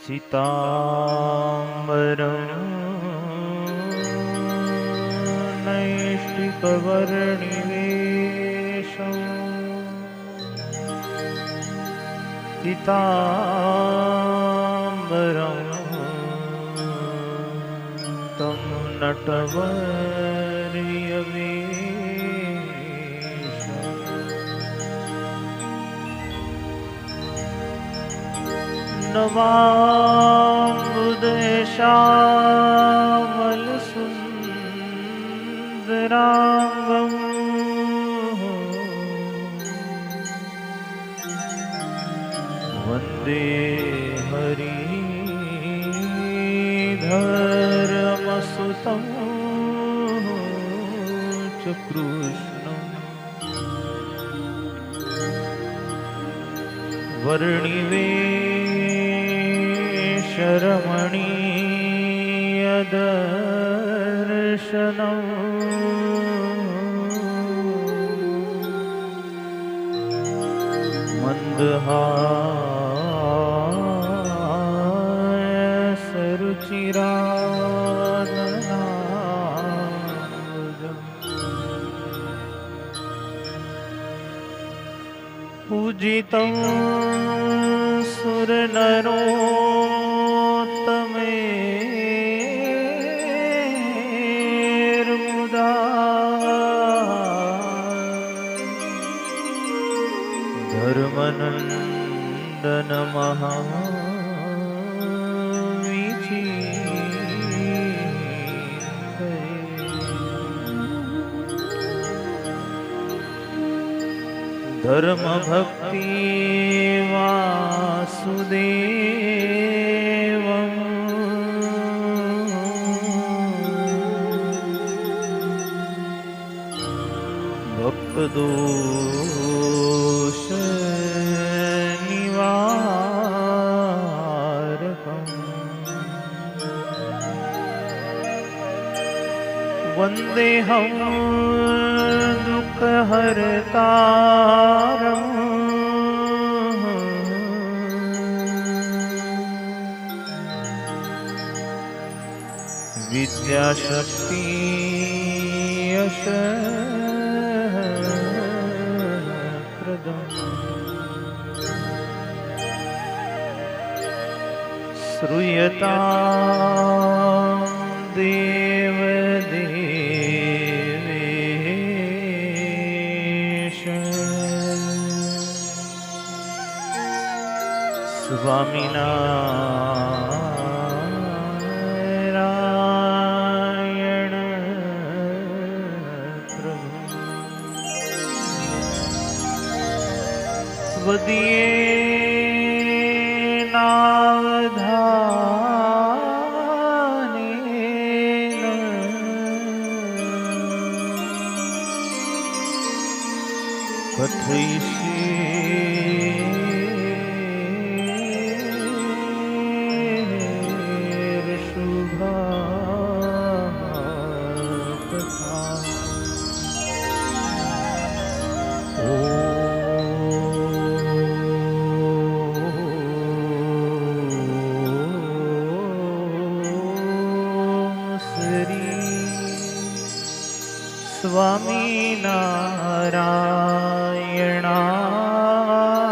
चिताम्बरं नैष्टिकवर्णिवेशम् चिताम्बरं तं नटवर्यवेशम् नवाम्बुदेशामलसुन्दराङ्गम् वन्दे हरिधर्मसुतं च कृष्णम् वर्णिवेशरमणीयदर्शनम् मन्दहासरुचिराननाम्बुजम् पूजितं सुरनरोत्तमेर्मुदा धर्मनन्दनमहाविचिन्तये धर्मभक्ति वासुदेवं भक्तदोष निवारकम् वन्देऽहं दुःखहर्तारम् विद्याशक्ति यशप्रदम् श्रूयतां देवदेवेश स्वामिनारायण प्रभु त्वदीयेनावधानेन कथयिष्ये शुभा कथा।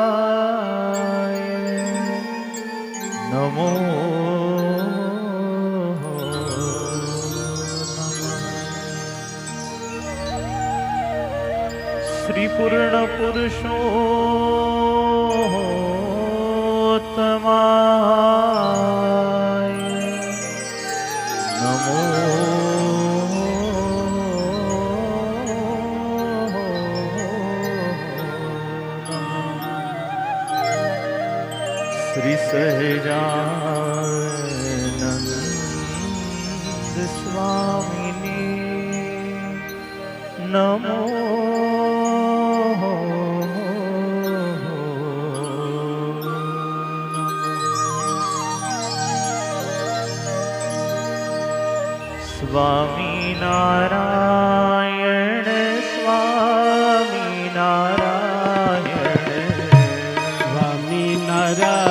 स्वामीनारायणाय नमो श्रीपूर्णपुरुषोत्तमाय नमो श्री सहजानंद स्वामिने नमो स्वामीनारायण स्वामीनारायण स्वामीनारायण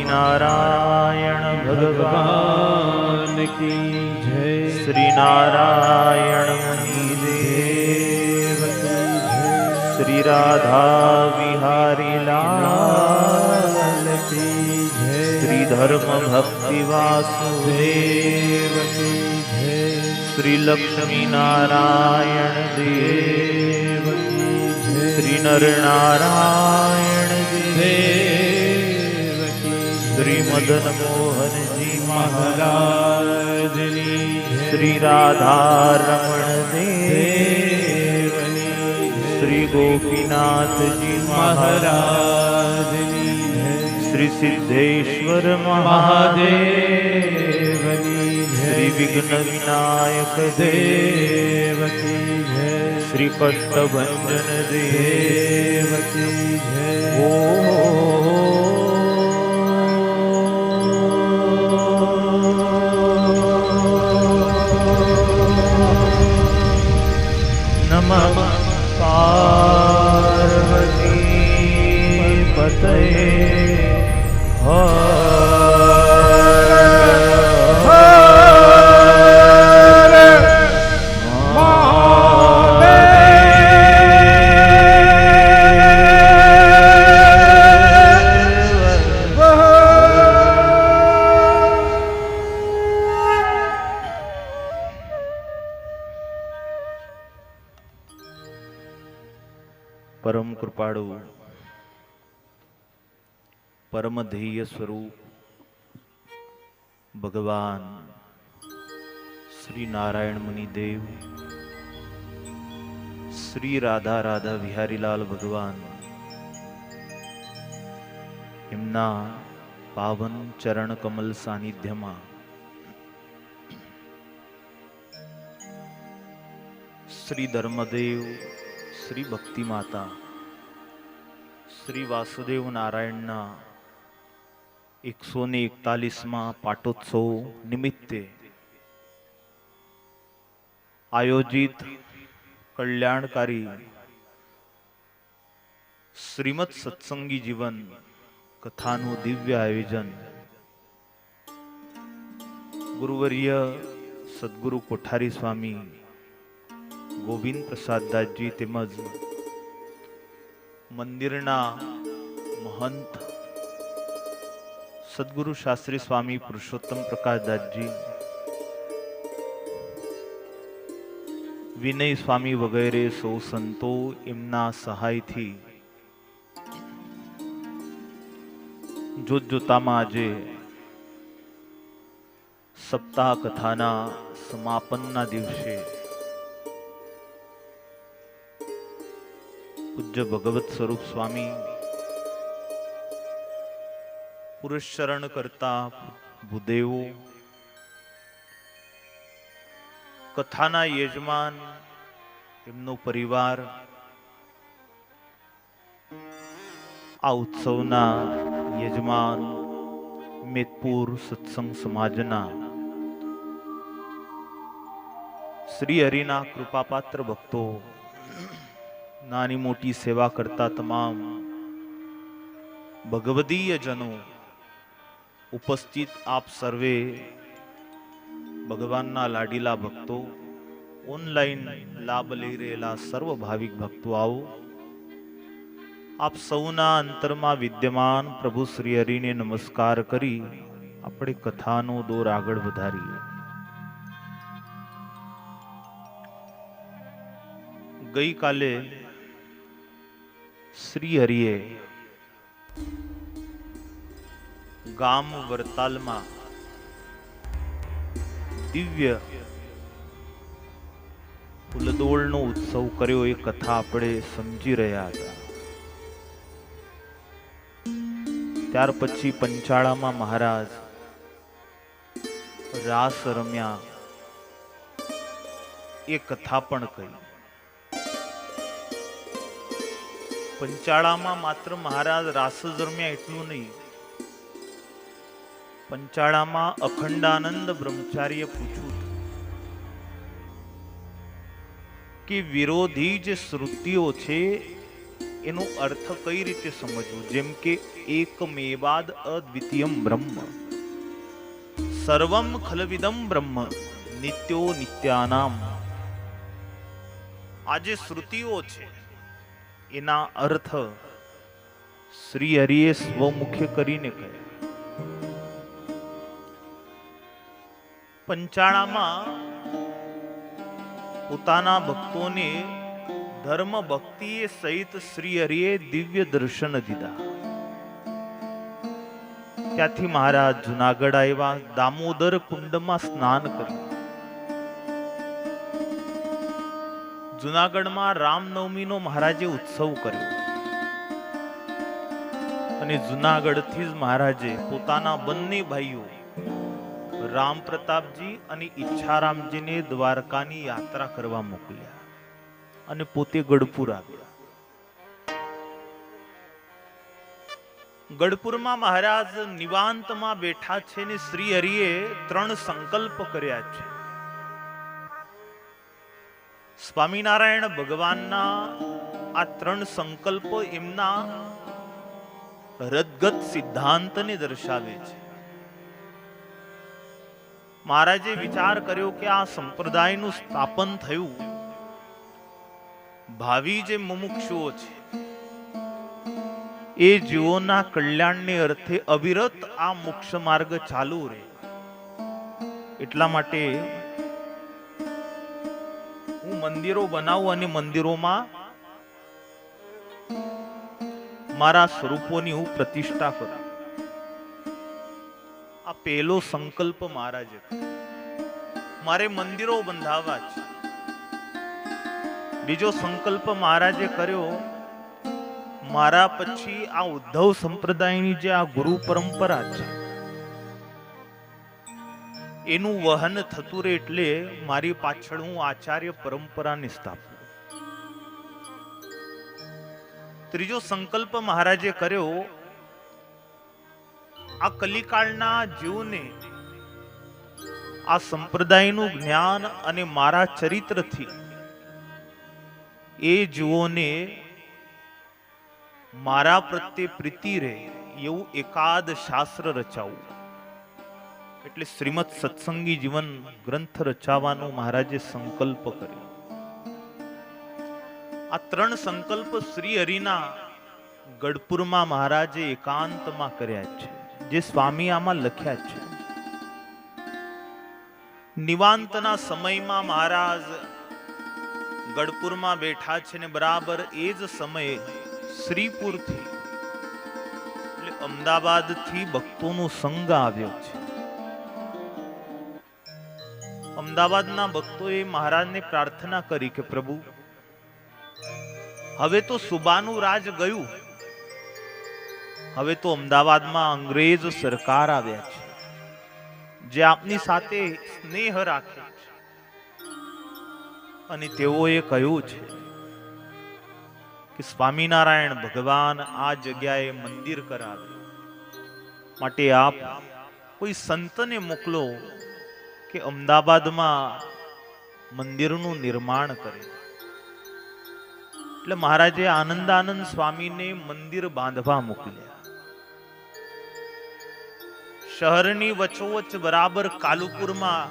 स्वामीनारायण भगवान की जय। श्री नारायण मुनिदेव की जय। श्री राधा बिहारी लाल की जय। श्री धर्म भक्ति वासुदेव की जय। श्री लक्ष्मी नारायण देव की जय। श्री नर नारायण देव की श्री मदन मोहन जी महाराज श्री राधा रमण देव श्री गोपीनाथ जी महाराज श्री सिद्धेश्वर महादेव श्री विघ्न विनायक देव की जय। श्री कष्टभंजन देव की जय। नमः पार्वती पतये परम कृपाळु परम ध्येय स्वरूप भगवान श्री नारायण मुनि देव श्री राधा राधा विहारीलाल भगवान एमना पावन चरण कमल सानिध्यमा श्री धर्मदेव श्री भक्ति माता श्री वासुदेव नारायणना 141 पाटोत्सव निमित्ते आयोजित कल्याणकारी श्रीमद सत्संगी जीवन कथानु दिव्य आयोजन गुरुवर्य सद्गुरु कोठारी स्वामी गोविंद प्रसाद दासजी तेमज मंदिरना महंत सद्गुरु शास्त्री स्वामी पुरुषोत्तम प्रकाश दासजी विनय स्वामी वगैरे सौ संतो एमना सहाय थी जोतजोतामां आजे सप्ताह कथाना समापनना दिवसे पूज्य भगवत स्वरूप स्वामी पुरुष शरण करता भूदेवो कथाना यजमान एमनो परिवार आ उत्सवना यजमान मेतपुर सत्संग समाजना श्री हरिना कृपापात्र भक्तो नानी मोटी सेवा करता तमाम भगवदीय जनों उपस्थित आप सर्वे भगवानना लाडीला भक्तो ऑनलाइन लाभ लई रहेला सर्व भाविक भक्तो आओ आप सौना अंतरमा विद्यमान प्रभु श्री हरिने नमस्कार करी अपने कथानो दौर आगळ वधारीए। गई काले श्री हरिए गाम वरतालमा दिव्य फूलदोळनो उत्सव कर्यो ए कथा આપણે સમજી રહ્યા હતા। ત્યાર પછી પંચાળામાં મહારાજ રાસ રમ્યા એ કથા પણ કહી। પંચાળામાં માત્ર મહારાજ રાસ જ રમ્યા એટલું નહીં, પંચાળામાં અખંડાનંદ બ્રહ્મચારીએ પૂછ્યું કે વિરોધી જે શ્રુતિઓ છે એનો અર્થ કઈ રીતે સમજવું? જેમ કે એકમેવાદ અદ્વિતીયમ બ્રહ્મ, સર્વમ ખલવિદમ બ્રહ્મ, નિત્યો નિત્યાનામ. આ જે શ્રુતિઓ છે એના અર્થ શ્રી હરિએ સ્વમુખે કરીને કહ્યા. પંચાળામાં પોતાના ભક્તોને ધર્મ ભક્તિએ સહિત શ્રી હરિએ દિવ્ય દર્શન દીધા. ત્યાંથી મહારાજ જુનાગઢ આવ્યા, દામોદર કુંડમાં સ્નાન કર્યું. જુનાગઢમાં રામનવમીનો મહારાજે ઉત્સવ કર્યો અને જુનાગઢથી જ મહારાજે પોતાના બંને ભાઈઓ રામ પ્રતાપજી અને ઈચ્છારામજીને દ્વારકાની યાત્રા કરવા મોકલ્યા અને પોતે ગઢપુર આવ્યા. ગઢપુરમાં મહારાજ નિવાંતમાં બેઠા છે ને શ્રી હરિએ 3 સંકલ્પ કર્યા છે. સ્વામિનારાયણ ભગવાનના આ 3 સંકલ્પ એમના રદગત સિદ્ધાંતને દર્શાવે છે. મહારાજે વિચાર કર્યો કે આ સંપ્રદાયનું સ્થાપન થયું, ભાવિ જે મુમુક્ષુઓ છે એ જીવોના કલ્યાણને અર્થે અવિરત આ મોક્ષ માર્ગ ચાલુ રહે. એટલા માટે હું મંદિરો બનાવું અને મંદિરોમાં મારા સ્વરૂપોની હું પ્રતિષ્ઠા કરું. આ પહેલો સંકલ્પ મહારાજે, મારે મંદિરો બંધાવવા છે. બીજો સંકલ્પ મહારાજે કર્યો, મારા પછી આ ઉદ્ધવ સંપ્રદાયની જે આ ગુરુ પરંપરા છે એનું વહન થતું રહે, એટલે મારી પાછળ હું આચાર્ય પરંપરાને સ્થાપું. ત્રીજો સંકલ્પ મહારાજે કર્યો, આ કલિકાળના જીવને આ સંપ્રદાયનું જ્ઞાન અને મારા ચરિત્રથી એ જીવોને મારા પ્રત્યે પ્રીતિ રહે એવું એકાદ શાસ્ત્ર રચાવું. એટલે શ્રીમદ સત્સંગી જીવન ગ્રંથ રચાવવાનો મહારાજે સંકલ્પ કર્યો. આ 3 સંકલ્પ શ્રી હરિના ગઢપુરમાં મહારાજે એકાંતમાં કર્યા છે, જે સ્વામી આમાં લખ્યા છે. નિવાંતના સમયમાં મહારાજ ગઢપુરમાં બેઠા છે ને બરાબર એ જ સમયે શ્રીપુરથી એટલે અમદાવાદથી ભક્તોનો સંઘ આવ્યો છે. અમદાવાદના ભક્તોએ મહારાજને પ્રાર્થના કરી કે પ્રભુ, હવે તો સુબાનું રાજ ગયું, હવે તો અમદાવાદમાં અંગ્રેજ સરકાર આવ્યા છે, જે આપની સાથે સ્નેહ રાખે છે. અને તેઓએ કહ્યું છે કે સ્વામિનારાયણ ભગવાન આ જગ્યાએ મંદિર કરાવે, માટે આપ કોઈ સંતને મોકલો કે અમદાવાદમાં મંદિરનું નિર્માણ કરે. એટલે મહારાજે આનંદાનંદ સ્વામીને મંદિર બાંધવા મોકલ્યા. શહેરની વચ્ચોવચ્ચ બરાબર કાલુપુરમાં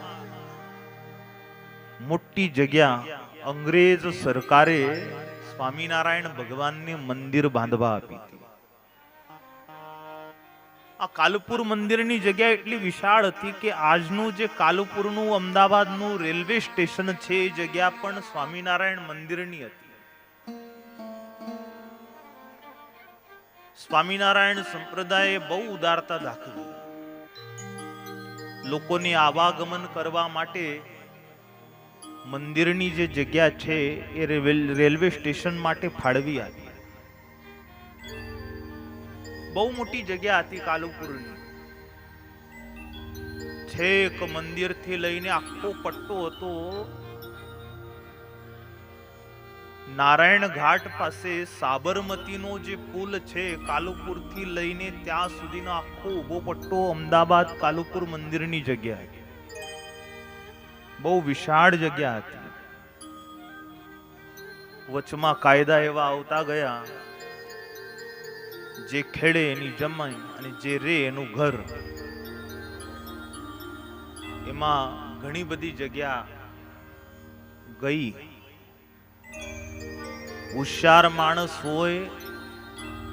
મોટી જગ્યા અંગ્રેજ સરકારે સ્વામિનારાયણ ભગવાનને મંદિર બાંધવા આપી હતી. આ કાલુપુર મંદિરની જગ્યા એટલી વિશાળ હતી કે આજનું જે કાલુપુરનું અમદાવાદનું રેલવે સ્ટેશન છે એ જગ્યા પણ સ્વામિનારાયણ મંદિરની હતી. સ્વામિનારાયણ સંપ્રદાયે બહુ ઉદારતા દાખવી. લોકોને આવાગમન કરવા માટે મંદિરની જે જગ્યા છે એ રેલવે સ્ટેશન માટે ફાળવી આવી. બહુ મોટી જગ્યા હતી કાલુપુરની. છેક મંદિરથી લઈને આખો પટ્ટો હતો. નારાયણ ઘાટ પાસે સાબરમતીનો જે પુલ છે, કાલુપુરથી લઈને ત્યાં સુધીનો આખો ઉભો પટ્ટો અમદાવાદ કાલુપુર મંદિરની જગ્યા હતી. બહુ વિશાળ જગ્યા હતી. વચમાં કાયદા એવા આવતા ગયા જે ખેડે એની જમીન અને જે રે એનું ઘર, એમાં ઘણી બધી જગ્યા ગઈ. હોશિયાર માણસ હોય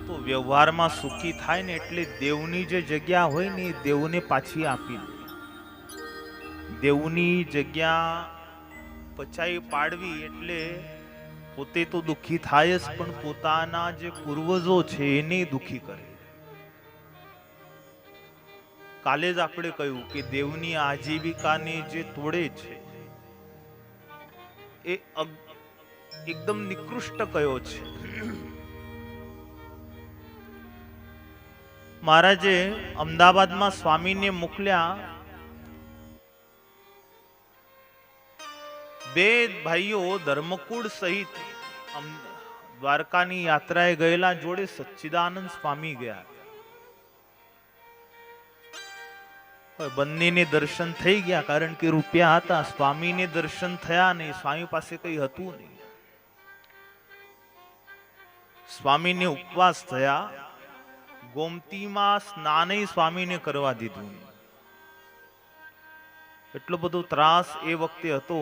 તો વ્યવહારમાં સુખી થાય ને, એટલે દેવની જે જગ્યા હોય ને એ દેવને પાછી આપી દે. દેવની જગ્યા પચાઈ પાડવી એટલે પોતે તો દુઃખી થાય જ, પણ પોતાના જે પૂર્વજો છે એને દુઃખી કરે. કાલે જ આપણે કહ્યું કે દેવની આજીવિકાને જે તોડે છે એ એકદમ નિકૃષ્ટ કયો છે. મહારાજે અમદાવાદમાં સ્વામીને મોકલ્યા. બે ભાઈઓ ધર્મકુળ સહિત દ્વારકાની યાત્રાએ ગયેલા, જોડે સચ્ચિદાનંદ સ્વામી ગયા. બંનેને દર્શન થઈ ગયા, કારણ કે રૂપિયા હતા. સ્વામીને દર્શન થયા નહીં, સ્વામી પાસે કઈ હતું નહીં. સ્વામીને ઉપવાસ થયા. ગોમતીમાં સ્નાન સ્વામીને કરવા દીધું. એટલો બધો ત્રાસ એ વખતે હતો,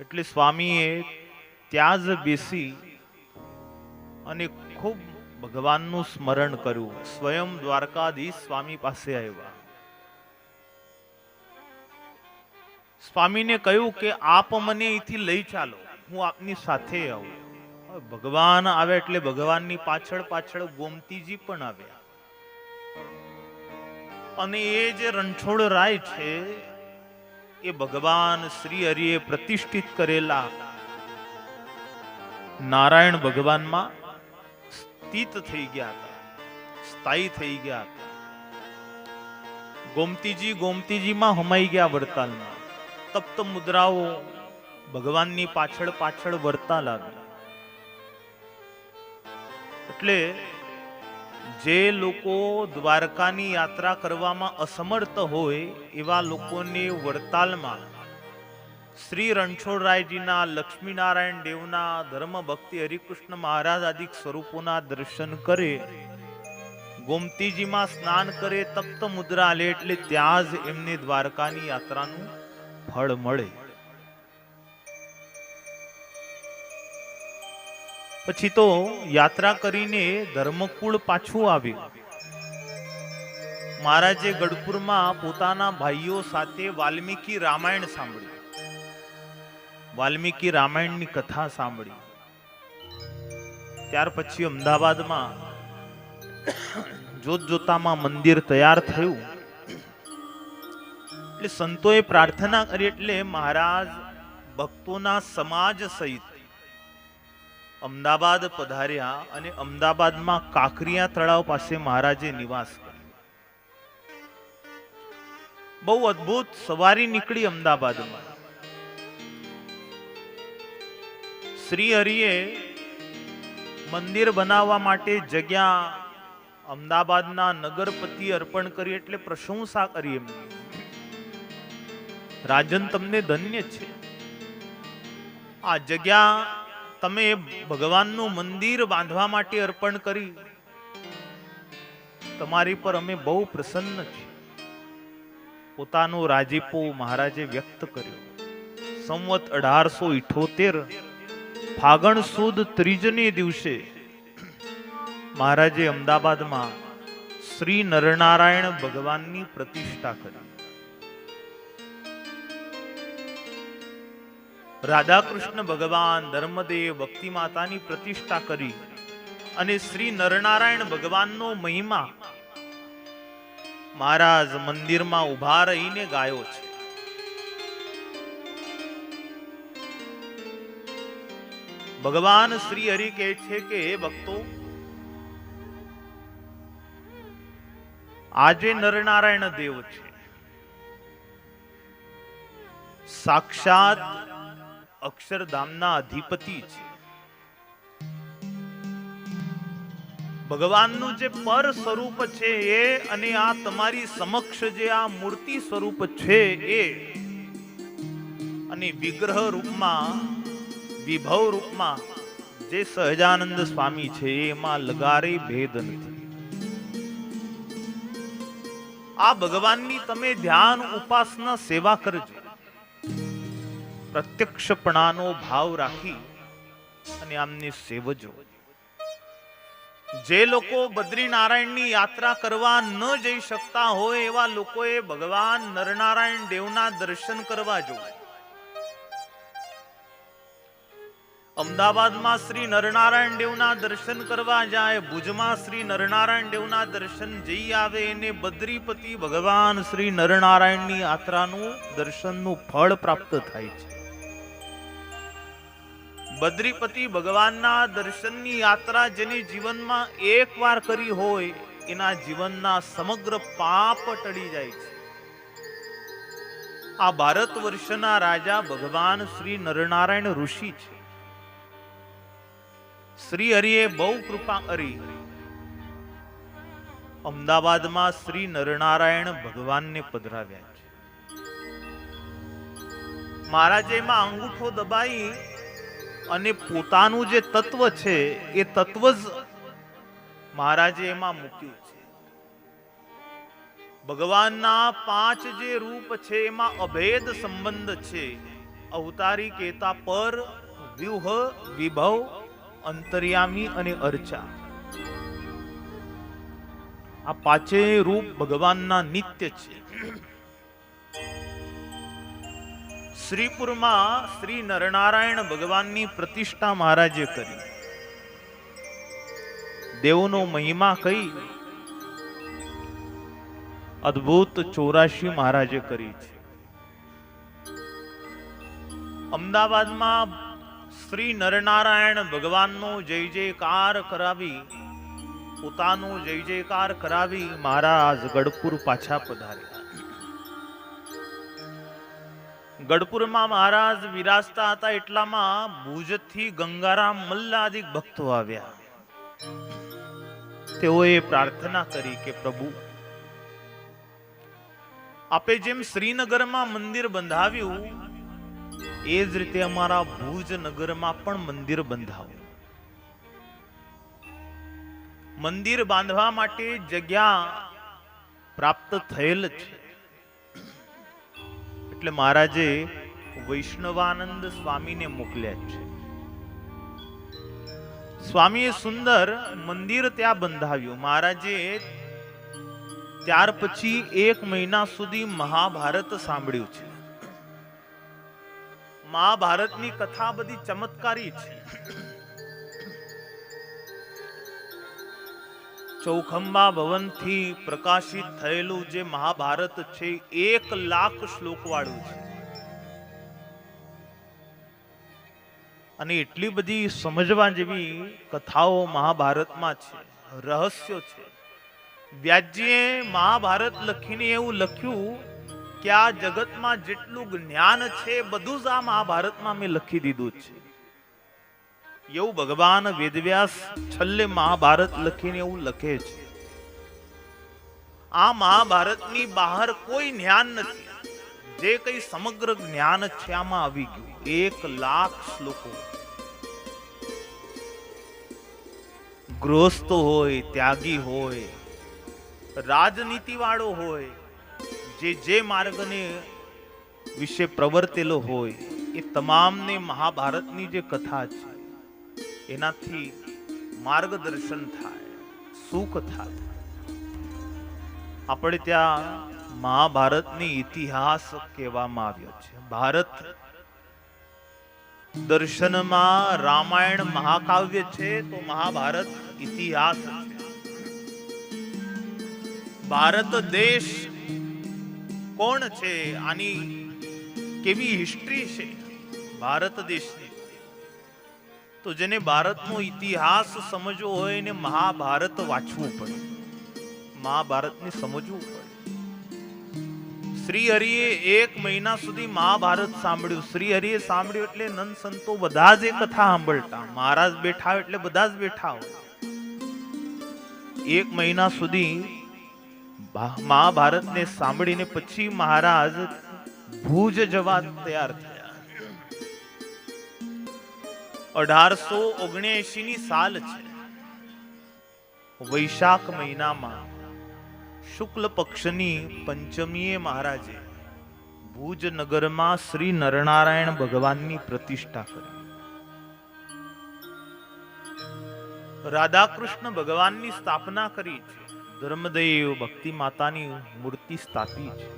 એટલે સ્વામીએ ત્યાં જ બેસી અને ખૂબ ભગવાનનું સ્મરણ કર્યું. સ્વયં દ્વારકાધીશ સ્વામી પાસે આવ્યા. સ્વામીને કહ્યું કે આપ મને અહીંથી લઈ ચાલો, હું આપની સાથે આવું. ભગવાન આવે એટલે ભગવાનની પાછળ પાછળ ગોમતીજી પણ આવ્યા. અને એ જે રણછોડરાય છે એ ભગવાન શ્રી હરિએ પ્રતિષ્ઠિત કરેલા નારાયણ ભગવાનમાં સ્થિત થઈ ગયા હતા, સ્થાયી થઈ ગયા હતા. ગોમતીજીમાં હમાઈ ગયા વરતાલમાં. તપ્ત મુદ્રાઓ ભગવાનની પાછળ પાછળ વરતાલ આવી. એટલે જે લોકો દ્વારકાની યાત્રા કરવામાં અસમર્થ હોય એવા લોકોને વરતાલમાં શ્રી રણછોડરાયજીના, લક્ષ્મીનારાયણ દેવના, ધર્મ ભક્તિ હરિકૃષ્ણ મહારાજ આદિ સ્વરૂપોના દર્શન કરે, ગોમતીજીમાં સ્નાન કરે, તપ્ત મુદ્રા લે, એટલે ત્યાં જ એમને દ્વારકાની યાત્રાનું ફળ મળે. પછી તો યાત્રા કરીને ધર્મકુળ પાછું આવ્યું. મહારાજે ગઢપુરમાં પોતાના ભાઈઓ સાથે વાલ્મીકી રામાયણ સાંભળ્યું. વાલ્મીકી રામાયણની કથા સાંભળી. ત્યાર પછી અમદાવાદમાં જોત જોતામાં મંદિર તૈયાર થયું. એટલે સંતોએ પ્રાર્થના કરી, એટલે મહારાજ ભક્તોના સમાજ સહિત અમદાવાદ પધાર્યા અને અમદાવાદમાં કાંકરિયા તળાવ પાસે મહારાજે નિવાસ કર્યો. બહુ અદ્ભુત સવારી નીકળી અમદાવાદમાં. શ્રી હરિએ મંદિર બનાવવા માટે જગ્યા અમદાવાદના નગરપતિ અર્પણ કરી, એટલે પ્રશંસા કરી એમની. રાજન, તમને ધન્ય છે, આ જગ્યા તમે ભગવાનનું મંદિર બાંધવા માટે અર્પણ કરી. તમારી પર અમે બહુ પ્રસન્ન છીએ. પોતાનો રાજીપો મહારાજે વ્યક્ત કર્યો. સંવત 1878 ફાગણ સુદ ત્રીજને દિવસે મહારાજે અમદાવાદમાં શ્રી નરનારાયણ ભગવાનની પ્રતિષ્ઠા કરી. રાધાકૃષ્ણ ભગવાન, ધર્મદેવ, ભક્તિ માતાની પ્રતિષ્ઠા કરી અને શ્રી નરનારાયણ ભગવાનનો મહિમા મહારાજ મંદિરમાં ઉભા રહીને ગાયો છે. ભગવાન શ્રી હરિ કહે છે કે હે ભક્તો, આજે નરનારાયણ દેવ છે, સાક્ષાત અક્ષરધામના અધિપતિ છે. ભગવાનનું જે પર સ્વરૂપ છે એ, અને આ તમારી સમક્ષ જે આ મૂર્તિ સ્વરૂપ છે એ, અને વિગ્રહ રૂપમાં, વિભવ રૂપમાં જે સહજાનંદ સ્વામી છે એમાં લગારે ભેદ નથી. આ ભગવાનની તમે ધ્યાન ઉપાસના સેવા કરજો, પ્રત્યક્ષપણાનો ભાવ રાખી અને આમને સેવજો. જે લોકો બદ્રીનારાયણની યાત્રા કરવા ન જઈ શકતા હોય એવા લોકોએ ભગવાન નરનારાયણ દેવના દર્શન કરવા જોઈએ. અમદાવાદમાં શ્રી નરનારાયણ દેવના દર્શન કરવા જાય, ભુજમાં શ્રી નરનારાયણ દેવના દર્શન જઈ આવે, એને બદ્રીપતિ ભગવાન શ્રી નરનારાયણની યાત્રાનું દર્શનનું ફળ પ્રાપ્ત થાય છે. બદ્રીપતિ ભગવાનના દર્શનની યાત્રા જેને જીવનમાં એકવાર કરી હોય એના જીવનના સમગ્ર પાપ ટળી જાય છે. આ ભારત વર્ષના રાજા ભગવાન શ્રી નરનારાયણ ઋષિ છે. શ્રી હરિએ બહુ કૃપા કરી. અમદાવાદમાં શ્રી નરનારાયણ ભગવાનને પધરાવ્યા છે. મહારાજે એમાં અંગૂઠો દબાઈ અને પોતાનું જે તત્વ છે એ તત્વ જ મહારાજે એમાં મૂક્યું છે. ભગવાનના 5 જે રૂપ છે એમાં અભેદ સંબંધ છે. અવતારી, કેતા, પર, વ્યુહ, વિભવ, અંતર્યામી અને અર્ચા. આ 5 રૂપ ભગવાનના નિત્ય છે. શ્રીપુરમાં શ્રી નરનારાયણ ભગવાનની પ્રતિષ્ઠા મહારાજે કરી. દેવનો મહિમા કઈ અદ્ભુત 84 મહારાજે કરી છે. અમદાવાદમાં શ્રી નરનારાયણ ભગવાનનો જય જયકાર કરાવી, પોતાનો જય જયકાર કરાવી મહારાજ ગઢપુર પાછા પધાર્યા. ગઢપુરમાં મહારાજ વિરાજતા હતા એટલામાં ભુજથી ગંગારામ મલ્લાદિક ભક્તો આવ્યા. તેઓએ પ્રાર્થના કરી કે પ્રભુ, આપે જેમ શ્રીનગરમાં મંદિર બંધાવ્યું એ જ રીતે અમારા ભુજ નગરમાં પણ મંદિર બંધાવો. મંદિર બાંધવા માટે જગ્યા પ્રાપ્ત થયેલ છે. એટલે મહારાજે વૈષ્ણવાનંદ સ્વામીને મોકલ્યા છે. સ્વામીએ સુંદર મંદિર ત્યાં બંધાવ્યું. મહારાજે ત્યાર પછી 1 મહિના સુધી મહાભારત સાંભળ્યું છે. મહાભારતની કથા બધી ચમત્કારી છે. ચૌખંબા ભવનથી પ્રકાશિત થયેલું જે મહાભારત છે 1 લાખ શ્લોક વાળું છે. અને એટલી બધી સમજવા જેવી કથાઓ મહાભારતમાં છે, રહસ્યો છે. વ્યાસજીએ મહાભારત લખીને એવું લખ્યું કે આ જગતમાં જેટલું જ્ઞાન છે બધું જ આ મહાભારતમાં મેં લખી દીધું છે. એવું ભગવાન વેદવ્યાસ છેલ્લે મહાભારત લખીને એવું લખે છે. આ મહાભારતની બહાર કોઈ જ્ઞાન નથી. જે કઈ સમગ્ર જ્ઞાન છે આમાં આવી ગયું. 1 લાખ શ્લોકો. ગૃહસ્થ હોય, ત્યાગી હોય, રાજનીતિ વાળો હોય, જે માર્ગને વિશે પ્રવર્તેલો હોય એ તમામને મહાભારતની જે કથા છે એનાથી માર્ગદર્શન થાય, સુખ થાય. આપણે ત્યાં મહાભારતની ઇતિહાસ કહેવામાં આવ્યો છે. ભારત દર્શનમાં રામાયણ મહાકાવ્ય છે તો મહાભારત ઇતિહાસ છે. ભારત દેશ કોણ છે, આની કેવી હિસ્ટ્રી છે ભારત દેશની, તો જેને ભારતનો ઇતિહાસ સમજવો હોય એને મહાભારત વાંચવું પડે, મહાભારતને સમજવું પડે. શ્રી હરિએ 1 મહિના સુધી મહાભારત સાંભળ્યું. શ્રી હરિએ સાંભળ્યું એટલે નંદ સંતો બધા જ એ કથા સાંભળતા. મહારાજ બેઠા એટલે બધા જ બેઠા હોય. 1 મહિના સુધી મહાભારતને સાંભળીને પછી મહારાજ ભુજ જવા તૈયાર થયા. 1879 ની સાલ છે. વૈશાખ મહિનામાં શુક્લ પક્ષની પંચમીએ મહારાજે ભુજ નગરમાં શ્રી નરનારાયણ ભગવાનની પ્રતિષ્ઠા કરી. રાધાકૃષ્ણ ભગવાનની સ્થાપના કરી છે. ધર્મદેવ ભક્તિ માતાની મૂર્તિ સ્થાપી છે.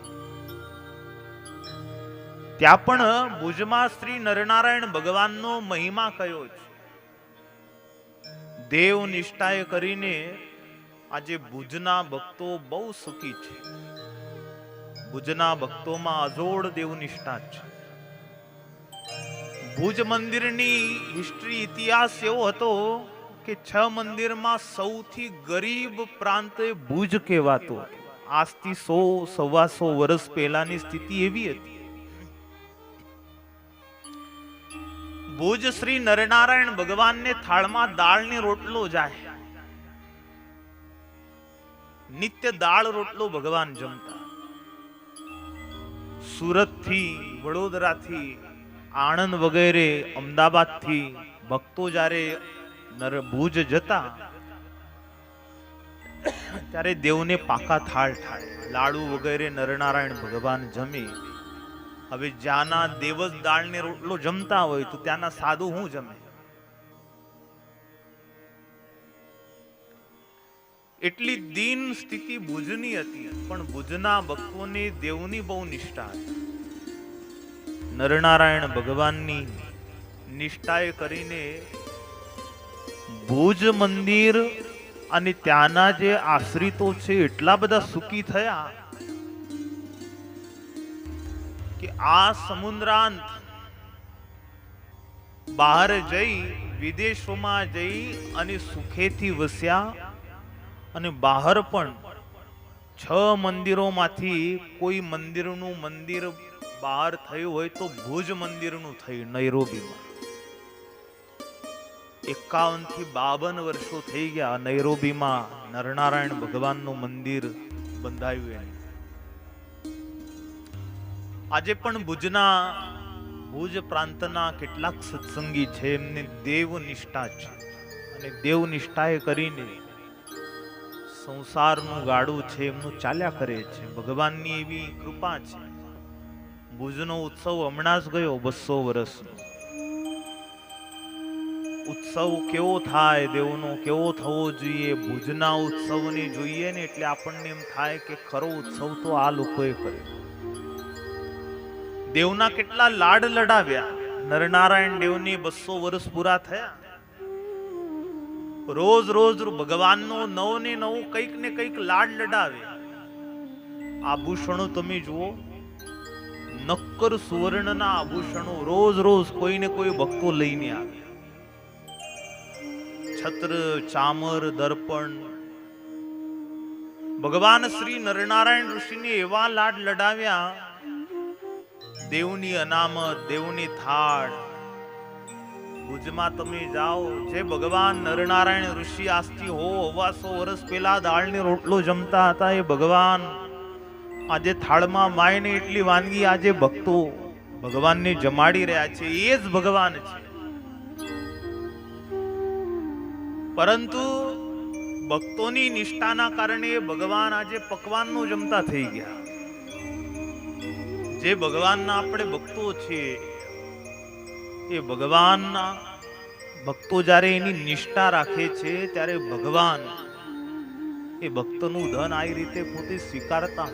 ત્યાં પણ ભુજમાં શ્રી નરનારાયણ ભગવાનનો મહિમા કયો છે. દેવ નિષ્ઠાએ કરીને આજે ભુજના ભક્તો બહુ સુખી છે. ભુજના ભક્તોમાં અજોડ દેવ નિષ્ઠા છે. ભુજ મંદિરની હિસ્ટ્રી ઇતિહાસ એવો હતો કે 6 મંદિરમાં સૌથી ગરીબ પ્રાંત ભુજ કહેવાતો. આજથી 100-125 વર્ષ પહેલાની સ્થિતિ એવી હતી. ભુજ શ્રી નરનારાયણ ભગવાનને થાળમાં દાળની રોટલો જાય. નિત્ય દાળ રોટલો ભગવાન જમતા. સુરત થી, વડોદરા થી, આણંદ વગેરે અમદાવાદ થી ભક્તો જ્યારે ભુજ જતા ત્યારે દેવને પાકા થાળ થાય, લાડુ વગેરે નરનારાયણ ભગવાન જમે. હવે જ્યાંના દેવ જ દાળને રોટલો જમતા હોય તો ત્યાંના સાધુ શું જમે? એટલી દીન સ્થિતિ ભુજની હતી. પણ ભુજના ભક્તોને દેવની બહુ નિષ્ઠા હતી. નરનારાયણ ભગવાનની નિષ્ઠાએ કરીને ભુજ મંદિર અને ત્યાંના જે આશ્રિતો છે એટલા બધા સુખી થયા કે આ સમુદ્રાંત બહાર જઈ, વિદેશોમાં જઈ અને સુખેથી વસ્યા. અને બહાર પણ 6 મંદિરોમાંથી કોઈ મંદિર બહાર થયું હોય તો ભુજ મંદિરનું થયું નૈરોબીમાં. 51 થી 52 વર્ષો થઈ ગયા નૈરોબીમાં નરનારાયણ ભગવાનનું મંદિર બંધાયું. આજે પણ ભુજ પ્રાંતના કેટલાક સત્સંગી છે, એમને દેવ નિષ્ઠા છે અને દેવ નિષ્ઠાએ કરીને સંસારનું ગાડું છે એમનું ચાલ્યા કરે છે. ભગવાનની એવી કૃપા છે. ભુજનો ઉત્સવ હમણાં જ ગયો 200 વર્ષનો. ઉત્સવ કેવો થાય દેવનો, કેવો થવો જોઈએ? ભુજના ઉત્સવને જોઈએ ને એટલે આપણને એમ થાય કે ખરો ઉત્સવ તો આ લોકોએ કર્યો. દેવના કેટલા લાડ લડાવ્યા. નરનારાયણ દેવને 200 વર્ષ પૂરા થયા. રોજ ભગવાનનો નવ કંઈક ને કંઈક લાડ લડાવે. આભૂષણો તમે જુઓ, નક્કર સુવર્ણના આભૂષણો રોજ કોઈને કોઈ ભક્તો લઈને આવે. છત્ર, ચામર, દર્પણ. ભગવાન શ્રી નરનારાયણ ઋષિને એવા લાડ લડાવ્યા. દેવની અનામત, દેવની થાળ. ભુજમાં તમે જાઓ, જે ભગવાન નરનારાયણ ઋષિ આજથી 100-125 વર્ષ પહેલા દાળની રોટલો જમતા હતા, એ ભગવાન આજે થાળમાં માયને એટલી વાનગી આજે ભક્તો ભગવાનને જમાડી રહ્યા છે. એ જ ભગવાન છે. પરંતુ ભક્તોની નિષ્ઠાના કારણે ભગવાન આજે પકવાનનો જમતા થઈ ગયા. જે ભગવાનના આપણે ભક્તો છીએ એ ભગવાનના ભક્તો જ્યારે એની નિષ્ઠા રાખે છે ત્યારે ભગવાન એ ભક્તનું ધન આ રીતે પોતે સ્વીકારતા.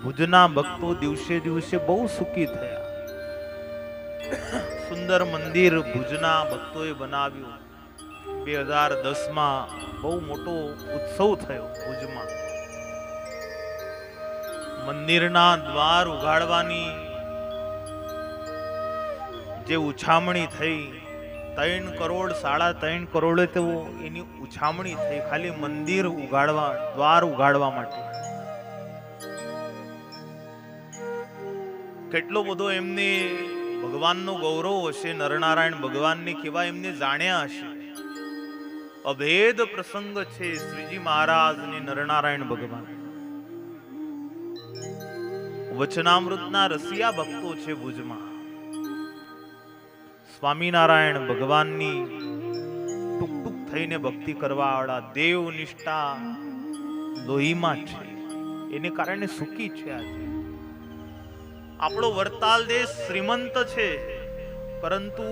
ભુજના ભક્તો દિવસે બહુ સુખી થયા. સુંદર મંદિર ભુજના ભક્તોએ બનાવ્યું. 2010માં બહુ મોટો ઉત્સવ થયો ભુજમાં. મંદિરના દ્વાર ઉઘાડવાની જે ઉછામણી થઈ, 3 કરોડ 3.5 કરોડ તો એની ઉછામણી થઈ ખાલી મંદિર ઉઘાડવા, દ્વાર ઉઘાડવા માટે. કેટલો બધો એમને ભગવાનનો ગૌરવ હશે. નરનારાયણ ભગવાનને કેવા એમને જાણ્યા હશે. અભેદ પ્રસંગ છે શ્રીજી મહારાજ ને નરનારાયણ ભગવાન. વચનામૃતના રસિયા ભક્તો છે ભુજમાં. સ્વામિનારાયણ ભગવાનની ટૂંક ટૂંક થઈને ભક્તિ કરવા વાળા દેવ નિષ્ઠા લોહીમાં છે, એને કારણે સુખી છે. આજે આપણો વરતાલ દેશ શ્રીમંત છે, પરંતુ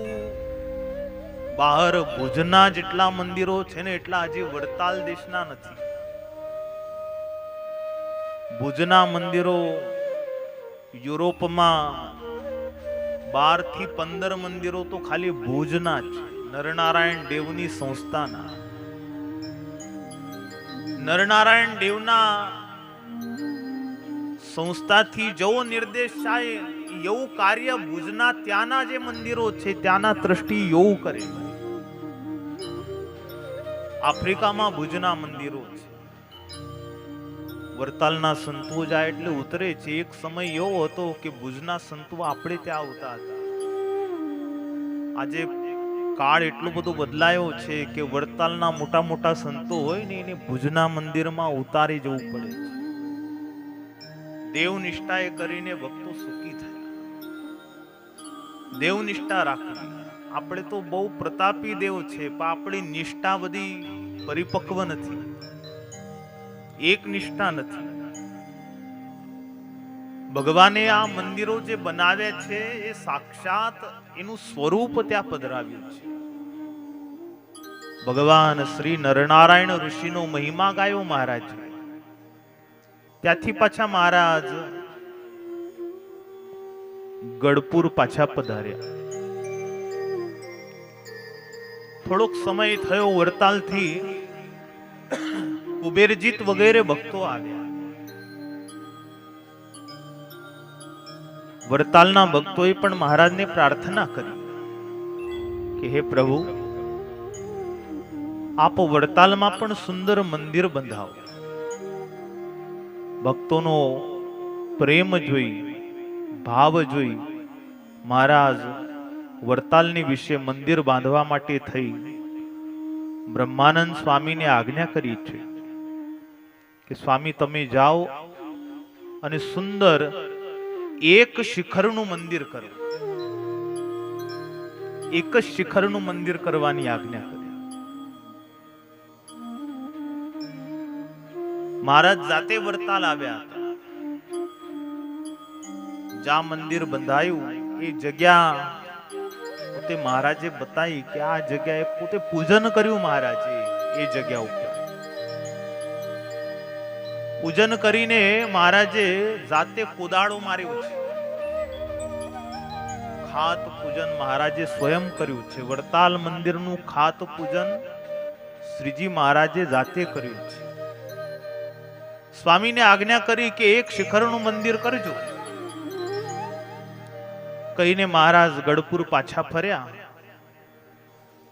બહાર ભુજના જેટલા મંદિરો છે ને એટલા આજે વડતાલ દેશના નથી. ભુજના મંદિરો યુરોપમાં 12 થી 15 મંદિરો તો ખાલી ભુજના જ છે, નરનારાયણ દેવની સંસ્થાના. નરનારાયણ દેવના સંસ્થાથી જેવો નિર્દેશ થાય એવું કાર્ય ભુજના ત્યાંના જે મંદિરો છે ત્યાંના ટ્રસ્ટી એવું કરે. આફ્રિકામાં ભુજના મંદિરો છે, વરતાલના સંતો જાય એટલે ઉતરે છે. એક સમય એવો હતો કે ભુજના સંતો આપણે ત્યાં આવતા હતા. આજે કાળ એટલો બધો બદલાયો છે કે વરતાલના મોટા મોટા સંતો હોય ને એને ભુજના મંદિરમાં ઉતારી જવું પડે છે. દેવનિષ્ઠાએ કરીને ભક્તો સુખી થયા. દેવનિષ્ઠા રાખવી. આપણે તો બહુ પ્રતાપી દેવ છે, પણ આપણી નિષ્ઠા બધી પરિપક્વ નથી, એક નિષ્ઠા નથી. ભગવાને આ મંદિરો જે બનાવ્યા છે એ સાક્ષાત એનું સ્વરૂપ ત્યાં પધરાવ્યું છે. ભગવાન શ્રી નરનારાયણ ઋષિનો મહિમા ગાયો મહારાજ. ત્યાંથી પાછા મહારાજ ગઢપુર પાછા પધાર્યા. થોડોક સમય થયો, વરતાલથી કુબેરજીત વગેરે ભક્તો આવ્યા. વરતાલના ભક્તોએ પણ મહારાજને પ્રાર્થના કરી કે હે પ્રભુ, આપ વડતાલમાં પણ સુંદર મંદિર બંધાવો. ભક્તોનો પ્રેમ જોઈ, ભાવ જોઈ મહારાજ વડતાલની વિશે મંદિર બાંધવા માટે થઈ બ્રહ્માનંદ સ્વામીને આજ્ઞા કરી છે કે સ્વામી તમે જાઓ અને સુંદર એક શિખરનું મંદિર કરો. એક જ શિખરનું મંદિર કરવાની આજ્ઞા કરી. મહારાજ જાતે વડતાલ આવ્યા હતા. જ્યાં મંદિર બંધાયું એ જગ્યા પોતે મહારાજે બતાવી કે આ જગ્યાએ પોતે પૂજન કર્યું. મહારાજે એ જગ્યા ઉપર પૂજન કરીને મહારાજે જાતે કોદાળો માર્યો છે. ખાત પૂજન મહારાજે સ્વયં કર્યું છે. વડતાલ મંદિરનું ખાત પૂજન શ્રીજી મહારાજે જાતે કર્યું છે. સ્વામીને આજ્ઞા કરી કે એક શિખરનું મંદિર કરજો. કહીને મહારાજ ગઢપુર પાછા ફર્યા.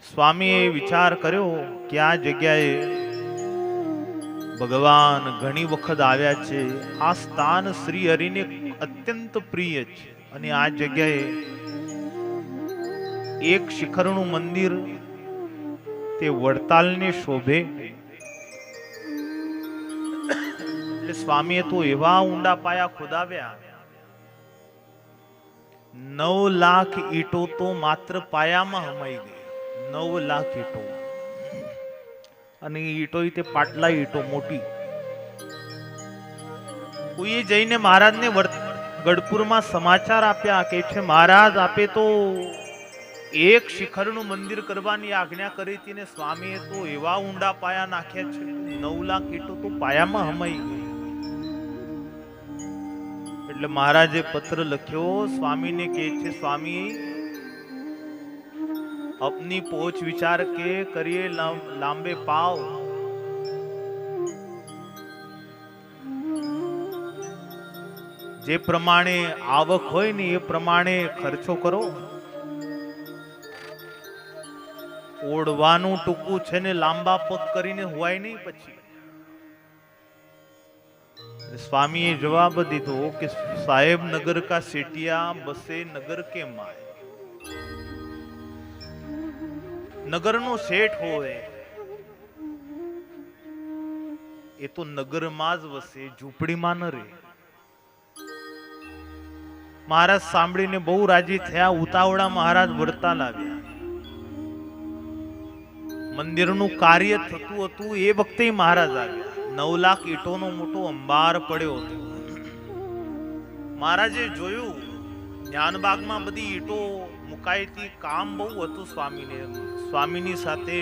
સ્વામીએ વિચાર કર્યો કે આ જગ્યાએ ભગવાન ઘણી વખત આવ્યા છે. આ સ્થાન શ્રી હરિને અત્યંત પ્રિય છે અને આ જગ્યાએ એક શિખરનું મંદિર તે વડતાલને શોભે. એટલે સ્વામીએ તો એવા ઊંડા પાયા ખોદાવ્યા, 9 લાખ ઈંટો તો માત્ર પાયામાં હમાઈ ગઈ. 9 લાખ ઈંટો, અને ઈંટો તે પાટલા ઈંટો મોટી. કોઈએ જઈને મહારાજને ગઢપુરમાં સમાચાર આપ્યા કે છે મહારાજ આપે તો એક શિખરનું મંદિર કરવાની આજ્ઞા કરી હતી ને સ્વામીએ તો એવા ઊંડા પાયા નાખ્યા છે, 9 લાખ ઈંટો તો પાયામાં હમાઈ ગઈ. એટલે મહારાજે પત્ર લખ્યો, સ્વામીને કહે છે સ્વામી अपनी पहुंच विचार के करिए लांबे पाव. जे प्रमाणे आवक होय ने ए प्रमाणे खर्चो करो. ओढ़वानुं टूंकું છે ને લાંબા પગ કરીને હોવાય નહીં. પછી સ્વામીએ જવાબ દીધો કે સાહેબ નગર કા સેટિયા બસે નગર કે માય. નગરનો શેઠ હોય એ તો નગરમાં જ વસે, ઝૂંપડીમાં ન રહે. મહારાજ સાંભળીને બહુ રાજી થયા. ઉતાવળા મહારાજ વડતાલ આવ્યા. મંદિરનું કાર્ય થતું હતું એ વખતે મહારાજ આવ્યા. 9 લાખ ઈંટોનો મોટો અંબાર પડ્યો હતો. મહારાજે જોયું જ્ઞાનબાગમાં બધી ઈંટો મુકાઈ હતી, કામ બહુ હતું સ્વામીને. સ્વામીની સાથે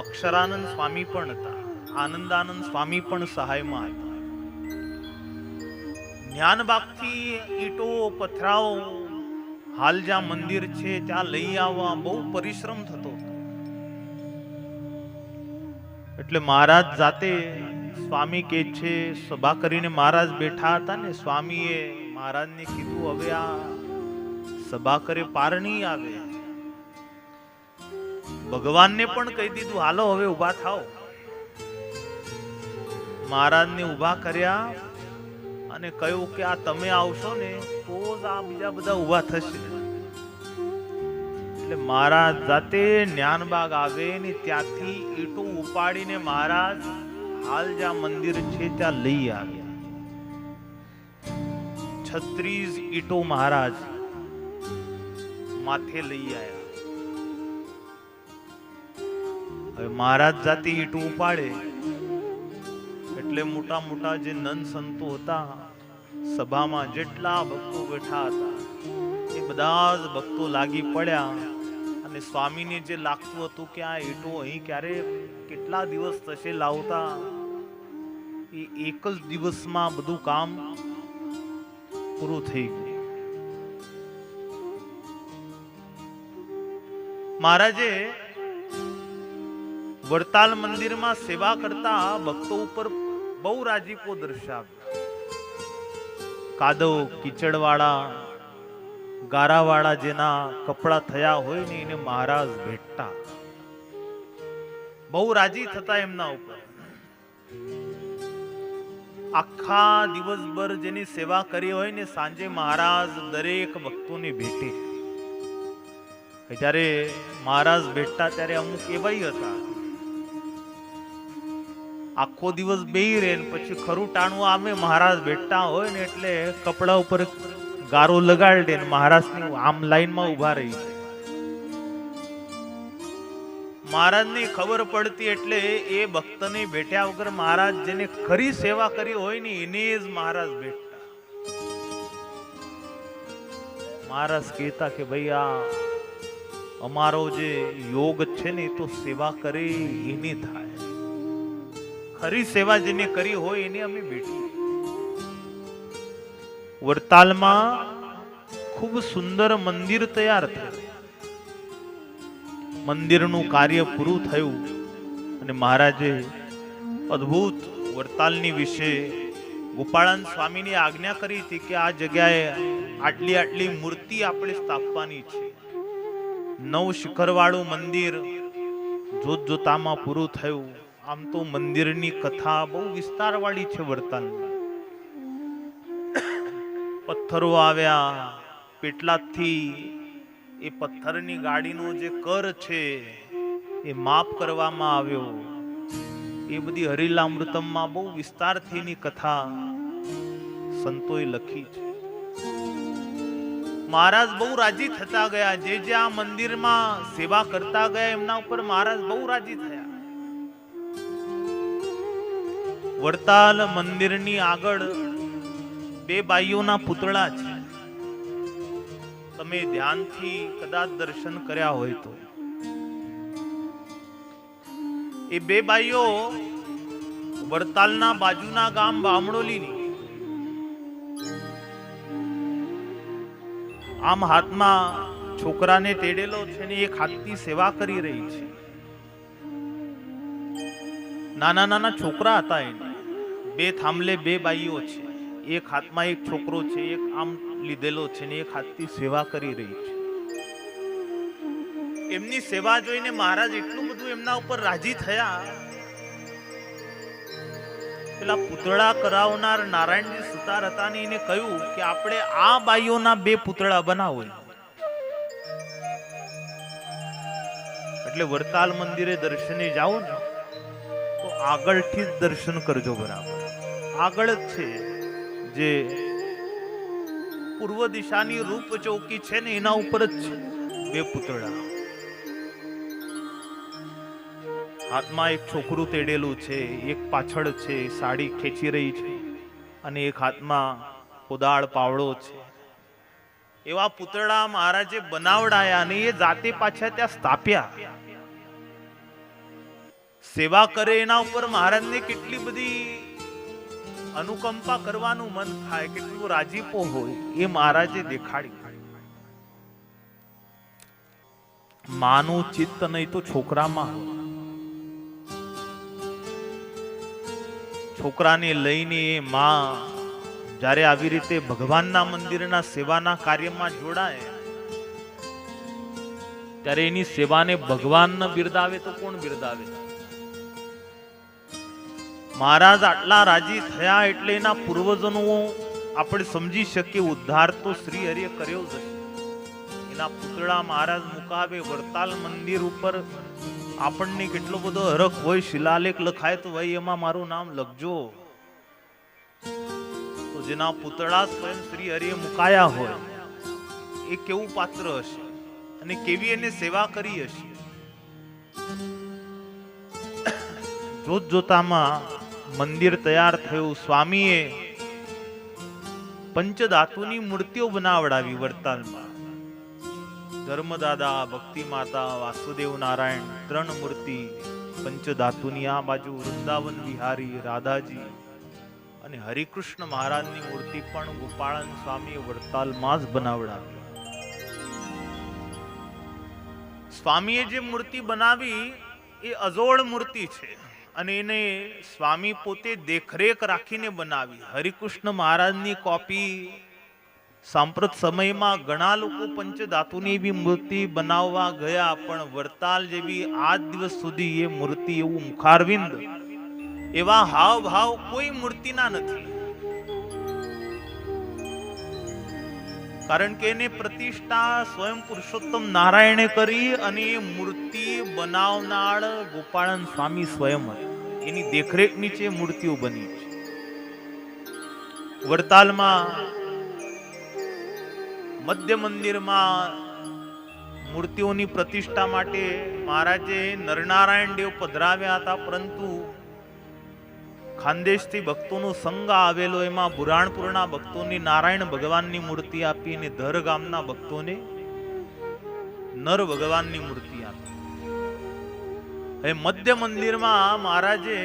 અક્ષરાનંદ સ્વામી પણ હતા, આનંદાનંદ સ્વામી પણ સહાયમાં હતા. જ્ઞાનબાગથી ઈંટો પથરાઓ હાલ જ્યાં મંદિર છે ત્યાં લઈ આવવા બહુ પરિશ્રમ થતો હતો. એટલે મહારાજ જાતે, સ્વામી કે છે, સભા કરીને મહારાજ બેઠા હતા ને, સ્વામીએ મહારાજને કીધું હવે આ સભા કરે પાર નહીં આવે. ભગવાનને પણ કહી દીધું હાલો હવે ઊભા થાઓ. મહારાજને ઊભા કર્યા અને કહ્યું કે આ તમે આવશો ને તો જ આ બીજા બધા ઊભા થશે. એટલે મહારાજ જાતે જ્ઞાનબાગ આવે ને ત્યાંથી ઈંટો ઉપાડીને મહારાજ હાલ જ્યાં મંદિર છે ત્યાં લઈ આવ્યા. 36 ઈંટો મહારાજ માથે લઈ આવ્યા. હવે મહારાજ જાતે ઈંટો ઉપાડે એટલે મોટા મોટા જે નંદ સંતો હતા, સભામાં જેટલા ભક્તો બેઠા હતા એ બધા જ ભક્તો લાગી પડ્યા. અને સ્વામીને જે લાગતું હતું કે આ ઈંટો અહીં ક્યારે કેટલા દિવસ થશે લાવતા, એ એક જ દિવસમાં બધું કામ પૂરું થઈ ગયું. મહારાજે વડતાલ મંદિરમાં સેવા કરતા ભક્તો ઉપર બહુ રાજીપો દર્શાવ્યો. કાદવ કીચડવાળા ગારાવાળા જેના કપડા થયા હોય ને એને મહારાજ ભેટતા, બહુ રાજી થતા એમના ઉપર. આખા દિવસભર જેની સેવા કરી હોય ને સાંજે મહારાજ દરેક ભક્તોને ભેટે. જ્યારે મહારાજ ભેટતા ત્યારે અમુક એવાય હતા આખો દિવસ બેહી રહે ને પછી ખરું ટાણું આમે મહારાજ બેઠતા હોય ને એટલે કપડા ઉપર ગારો લગાડી દે ને મહારાજની આમ લાઈનમાં ઉભા રહી. મહારાજની ખબર પડતી એટલે એ ભક્તને ભેટ્યા વગર મહારાજ જેને ખરી સેવા કરી હોય ને એને જ મહારાજ ભેટતા. મહારાજ કહેતા કે ભાઈ આ અમારો જે યોગ છે ને એ તો સેવા કરે એની થાય, ખરી સેવા જેને કરી હોય એને અમે બેઠી. વડતાલમાં ખૂબ સુંદર મંદિર તૈયાર થયું. મંદિરનું કાર્ય પૂરું થયું અને મહારાજે અદ્ભુત વડતાલની વિશે ગોપાળાનંદ સ્વામીની આજ્ઞા કરી હતી કે આ જગ્યાએ આટલી આટલી મૂર્તિ આપણે સ્થાપવાની છે. 9 શિખરવાળું મંદિર જોત જોતામાં પૂરું થયું. આમ તો મંદિરની કથા બહુ વિસ્તારવાળી છે. વડતાલમાં પથ્થરો આવ્યા પેટલાદથી, એ પથ્થરની ગાડીનો જે કર છે એ માફ કરવામાં આવ્યો. એ બધી હરિલામૃતમમાં બહુ વિસ્તારથી એની કથા સંતોએ લખી છે. મહારાજ બહુ રાજી થતા ગયા. જે જે આ મંદિરમાં સેવા કરતા ગયા એમના ઉપર મહારાજ બહુ રાજી થયા. વડતાલ મંદિરની આગળ 2 બાઈઓના પુતળા છે. તમે ધ્યાનથી કદાચ દર્શન કર્યા હોય તો એ 2 બાઈઓ વડતાલના બાજુના ગામ બામણોલીની. આમ હાથમાં છોકરાને તેડેલો છે ને એક હાથની સેવા કરી રહી છે. નાના નાના છોકરા હતા એને. 2 થાંભલે 2 બાઈઓ છે. એક હાથમાં એક છોકરો છે, એક આમ લીધેલો છે ને એક હાથથી સેવા કરી રહી છે. એમની સેવા જોઈને મહારાજ એટલું બધું એમના ઉપર રાજી થયા. પેલા પુતળા કરાવનાર નારાયણજી સુતાર હતા ને એને કહ્યું કે આપણે આ બાઈઓના 2 પુતળા બનાવો. એટલે વડતાલ મંદિરે દર્શને જાઓ ને તો આગળથી જ દર્શન કરજો. બરાબર આગળ જ છે જે પૂર્વ દિશાની રૂપ ચોકી છે ને એના ઉપર જ છે 2 પુતળા. હાથમાં એક છોકરું તેડેલું છે, એક પાછળ છે સાડી ખેંચી રહી છે અને એક હાથમાં કોદાળ પાવડો છે. એવા પૂતળા મહારાજે બનાવડાયા અને એ જાતે પાછા ત્યાં સ્થાપ્યા. સેવા કરે એના ઉપર મહારાજને કેટલી બધી અનુકંપા કરવાનું મન થાય, કેટલું રાજીપો હોય એ મહારાજે દેખાડ્યું. માનું ચિત્ત નહીં તો છોકરામાં. છોકરાને લઈને એ માં જ્યારે આવી રીતે ભગવાનના મંદિરના સેવાના કાર્યમાં જોડાય ત્યારે એની સેવાને ભગવાન ન બિરદાવે તો કોણ બિરદાવે? મહારાજ આટલા રાજી થયા એટલે એના પૂર્વજનો આપણે સમજી શકીએ ઉદ્ધાર તો શ્રી હરિએ કર્યો જ હશે. એના પૂતળા મહારાજ મુકાવે વડતાલ મંદિર ઉપર. આપણને કેટલો બધો હરખ હોય, શિલાલેખ લખાય તો ભાઈ એમાં મારું નામ લખજો. તો જેના પૂતળા સ્વયં શ્રી હરિએ મુકાયા હોય એ કેવું પાત્ર હશે અને કેવી એને સેવા કરી હશે. જોત જોતામાં મંદિર તૈયાર થયું. સ્વામીએ પંચધાતુની મૂર્તિઓ બનાવડાવી વડતાલમાં. ધર્મદાદા, ભક્તિ માતા, વાસુદેવ નારાયણ, 3 મૂર્તિ પંચધાતુની. આ બાજુ વૃંદાવન વિહારી રાધાજી અને હરિકૃષ્ણ મહારાજની મૂર્તિ પણ ગોપાળન સ્વામીએ વડતાલમાં જ બનાવડાવી. સ્વામીએ જે મૂર્તિ બનાવી એ અજોડ મૂર્તિ છે અને એને સ્વામી પોતે દેખરેખ રાખીને બનાવી. હરિકૃષ્ણ મહારાજની કોપી સાંપ્રત સમયમાં ઘણા લોકો પંચધાતુની એવી મૂર્તિ બનાવવા ગયા, પણ વડતાલ જેવી આજ દિવસ સુધી એ મૂર્તિ, એવું મુખારવિંદ, એવા હાવ ભાવ કોઈ મૂર્તિના નથી. કારણ કે એને પ્રતિષ્ઠા સ્વયં પુરુષોત્તમ નારાયણે કરી અને એ મૂર્તિ બનાવનાર ગોપાળન સ્વામી સ્વયં હતા. એની દેખરેખ નીચે મૂર્તિઓ બની છે. વડતાલમાં મધ્ય મંદિરમાં મૂર્તિઓની પ્રતિષ્ઠા માટે મહારાજે નરનારાયણ દેવ પધરાવ્યા હતા, પરંતુ ખાનદેશથી ભક્તોનો સંઘ આવેલો, એમાં બુરાણપુરના ભક્તોને નારાયણ ભગવાનની મૂર્તિ આપી અને ધર ગામના ભક્તોને નર ભગવાનની મૂર્તિ આપી. હવે મધ્ય મંદિરમાં મહારાજે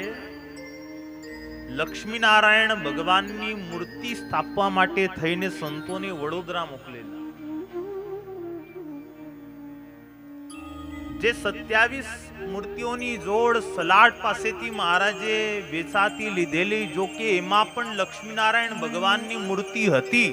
લક્ષ્મીનારાયણ ભગવાનની મૂર્તિ સ્થાપવા માટે થઈને સંતોને વડોદરા મોકલેલા. જે 27 મૂર્તિઓની જોડ સલાડ પાસેથી મહારાજે વેચાતી લીધેલી, જો કે એમાં પણ લક્ષ્મીનારાયણ ભગવાનની મૂર્તિ હતી.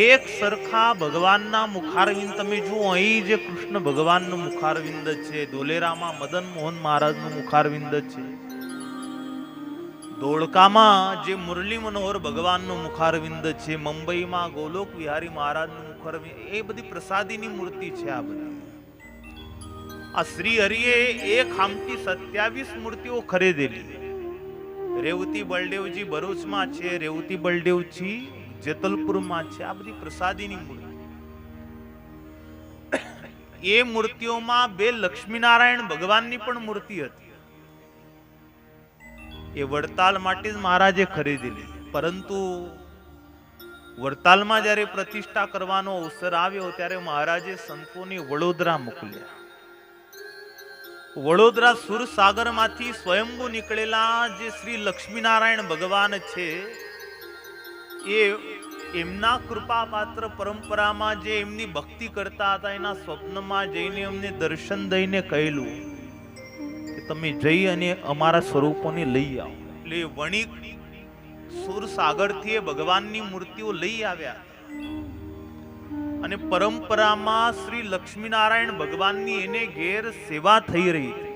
એક સરખા ભગવાનના મુખારવિંદ તમે જુઓ. અહીં જે કૃષ્ણ ભગવાનનું મુખારવિંદ છે, દોલેરામાં મદન મોહન મહારાજનું મુખારવિંદ છે, ધોળકામાં જે મુરલી મનોહર ભગવાનનું મુખારવિંદ છે, મુંબઈમાં ગોલોક વિહારી મહારાજનું મુખારવિંદ, એ બધી પ્રસાદીની મૂર્તિ છે. આ બધી આ શ્રી હરિએ એક હામટી 27 મૂર્તિઓ ખરીદેલી. રેવતી બળદેવજી ભરૂચમાં છે, રેવતી બળદેવજી જેતલપુરમાં છે. આ બધી પ્રસાદીની મૂર્તિ. એ મૂર્તિઓમાં 2 લક્ષ્મીનારાયણ ભગવાનની પણ મૂર્તિ હતી. એ વડતાલ માટે જ મહારાજે ખરીદેલી. પરંતુ વડતાલમાં જ્યારે પ્રતિષ્ઠા કરવાનો અવસર આવ્યો ત્યારે મહારાજે સંતોને વડોદરા મોકલ્યા. વડોદરા સુરસાગરમાંથી સ્વયંભૂ નીકળેલા જે શ્રી લક્ષ્મીનારાયણ ભગવાન છે, એ એમના કૃપા પાત્ર પરંપરામાં જે એમની ભક્તિ કરતા હતા, એના સ્વપ્નમાં જઈને અમને દર્શન દઈને કહેલું કે તમે જઈ અને અમારા સ્વરૂપોને લઈ આવો. એટલે વણિક સુરસાગરથી ભગવાનની મૂર્તિઓ લઈ આવ્યા અને પરંપરામાં શ્રી લક્ષ્મીનારાયણ ભગવાનની એને ઘેર સેવા થઈ રહી હતી.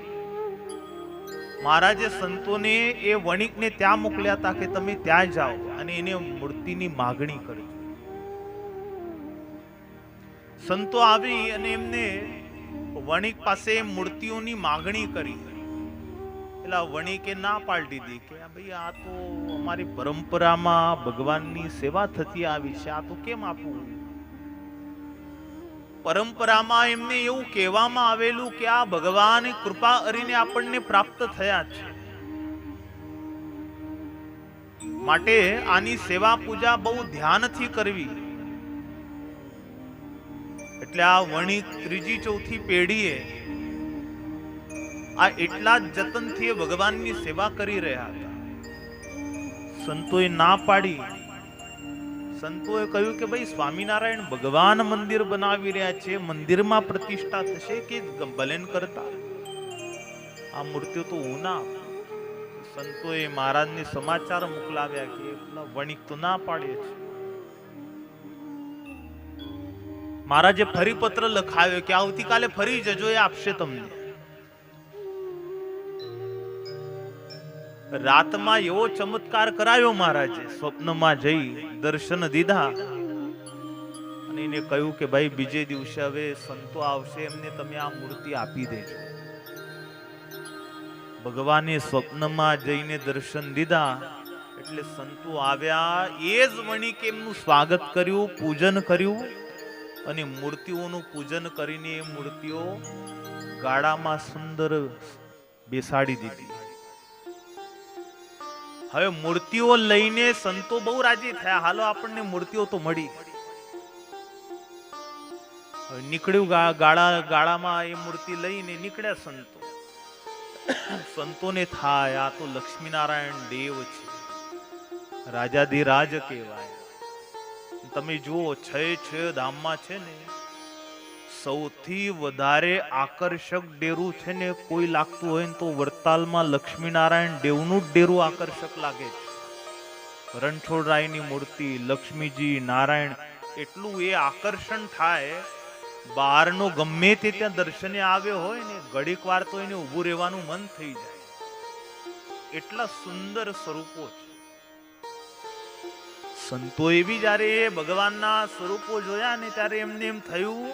મહારાજે સંતોને એ વણિકને ત્યાં મોકલ્યા હતા કે તમે ત્યાં જાઓ અને એને મૂર્તિની માગણી કરજો. સંતો આવી અને એમને વણિક પાસે મૂર્તિઓની માગણી કરી. એટલે વણિકે ના પાડી દીધી કે ભાઈ આ તો અમારી પરંપરામાં ભગવાનની સેવા થતી આવી છે, આ તો કેમ આપવું? પરંપરામાં એમને એવું કહેવામાં આવેલું કે આ ભગવાન કૃપા કરીને આપણને પ્રાપ્ત થયા છે, માટે આની સેવા પૂજા બહુ ધ્યાનથી કરવી. એટલે આ વણિક ત્રીજી ચોથી પેઢીએ આ એટલા જ જતનથી ભગવાનની સેવા કરી રહ્યા હતા. સંતોએ ના પાડી. સંતોએ કહ્યું કે ભાઈ સ્વામિનારાયણ ભગવાન મંદિર બનાવી રહ્યા છે, મંદિરમાં પ્રતિષ્ઠા થશે કે ભલેન કરતા, આ મૂર્તિઓ તો હું ના. સંતોએ મહારાજને સમાચાર મોકલાવ્યા કે વણિક તો ના પાડે છે. મહારાજે ફરી પત્ર લખાવ્યો કે આવતીકાલે ફરી જજો, એ આપશે તમને. રાતમાં એવો ચમત્કાર કરાયો મહારાજે. સ્વપ્નમાં જઈ દર્શન દીધા અને એને કહ્યું કે ભાઈ બીજે દિવસે હવે સંતો આવશે, એમને તમે આ મૂર્તિ આપી દેજો. ભગવાને સ્વપ્નમાં જઈને દર્શન દીધા એટલે સંતો આવ્યા. એ જ વણિક એમનું સ્વાગત કર્યું, પૂજન કર્યું અને મૂર્તિઓનું પૂજન કરીને એ મૂર્તિઓ ગાડામાં સુંદર બેસાડી દીધી. હવે મૂર્તિઓ લઈને સંતો બહુ રાજી થયા. હાલો આપણને મૂર્તિઓ તો મળી. નીકળ્યું ગાળામાં એ મૂર્તિ લઈને નીકળ્યા સંતો. સંતોને થાય આ તો લક્ષ્મીનારાયણ દેવ છે, રાજાધિરાજ કહેવાય. તમે જુઓ, છ ધામમાં છે ને સૌથી વધારે આકર્ષક ડેરું છે ને કોઈ લાગતું હોય ને તો વડતાલમાં લક્ષ્મીનારાયણ દેવનું જ ડેરું આકર્ષક લાગે છે. રણછોડરાયની મૂર્તિ, લક્ષ્મીજી, નારાયણ, એટલું એ આકર્ષણ થાય. બહારનો ગમે તે ત્યાં દર્શને આવ્યો હોય ને ઘડીક વાર તો એને ઊભું રહેવાનું મન થઈ જાય. એટલા સુંદર સ્વરૂપો છે. સંતોએ બી જયારે ભગવાનના સ્વરૂપો જોયા ને ત્યારે એમને એમ થયું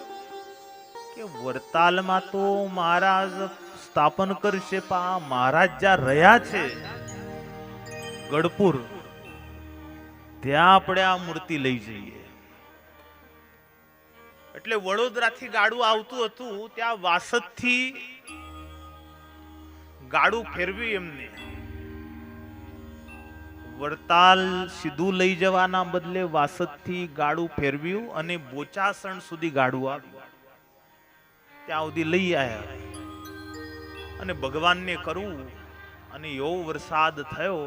કે વડતાલમાં તો મહારાજ સ્થાપન કરશે, પણ મહારાજ જ્યાં રહ્યા છે ગઢપુર, ત્યાં આપણે આ મૂર્તિ લઈ જઈએ. એટલે વડોદરાથી ગાડું આવતું હતું, ત્યાં વાસદથી ગાડું ફેરવ્યું એમને. વડતાલ સીધું લઈ જવાના બદલે વાસદથી ગાડું ફેરવ્યું અને બોચાસણ સુધી ગાડું આવ્યું. ત્યાં સુધી લઈ આવ્યા અને ભગવાનને કરવું. અને એવો વરસાદ થયો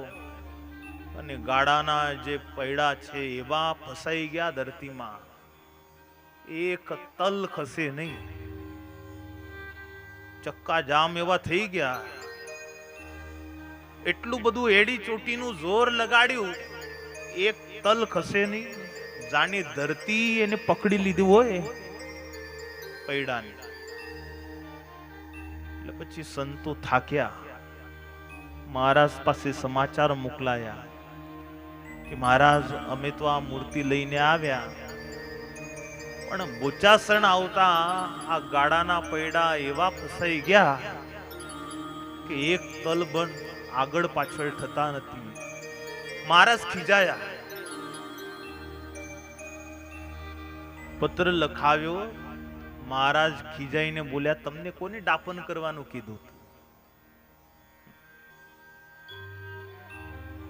અને ગાડાના જે પૈડા છે એવા ફસાઈ ગયા ધરતીમાં, એક તલ ખસે નહીં. ચક્કા જામ એવા થઈ ગયા. એટલું બધું એડી ચોટીનું જોર લગાડ્યું, એક તલ ખસે નહીં. જાણે ધરતી એને પકડી લીધું હોય પૈડાને. એટલે પછી સંતો થાક્યા, મહારાજ પાસે સમાચાર મોકલાયા કે મહારાજ અમે તો આ મૂર્તિ લઈને આવ્યા, પણ બોચાસણ આવતા આ ગાડાના પૈડા એવા ફસાઈ ગયા કે એક તલ બન આગળ પાછળ થતા નથી. મહારાજ ખીજાયા, પત્ર લખાવ્યો. મહારાજ ખીજાઈને બોલ્યા, તમને કોને દાપન કરવાનું કીધું?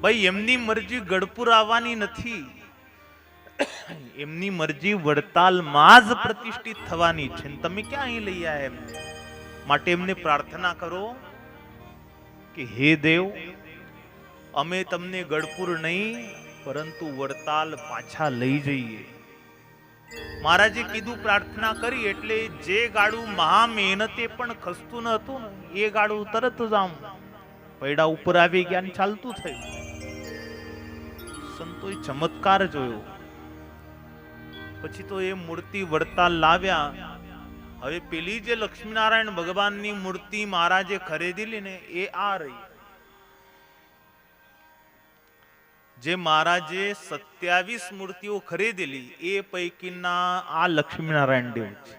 ભાઈ એમની મરજી ગઢપુર આવવાની નથી, એમની મરજી વડતાલમાં જ પ્રતિષ્ઠિત થવાની છે. તમે ક્યાં અહીં લઈ આવ્યા એમને? માટે એમને પ્રાર્થના કરો કે હે દેવ, અમે તમને ગઢપુર નહીં પરંતુ વડતાલ પાછા લઈ જઈએ. મહારાજે કીધું, પ્રાર્થના કરી એટલે જે ગાડું મહા મહેનતે પણ ખસતું ન હતું ને એ ગાડું તરત જ આમ પૈડા ઉપર આવી ગયા ને ચાલતું થયું. સંતોએ ચમત્કાર જોયો. પછી તો એ મૂર્તિ વડતાલ લાવ્યા. હવે પેલી જે લક્ષ્મીનારાયણ ભગવાનની મૂર્તિ મહારાજે ખરીદેલી ને એ આ રહી. જે મહારાજે 27 મૂર્તિઓ ખરીદેલી એ પૈકીના આ લક્ષ્મીનારાયણ દેવ છે.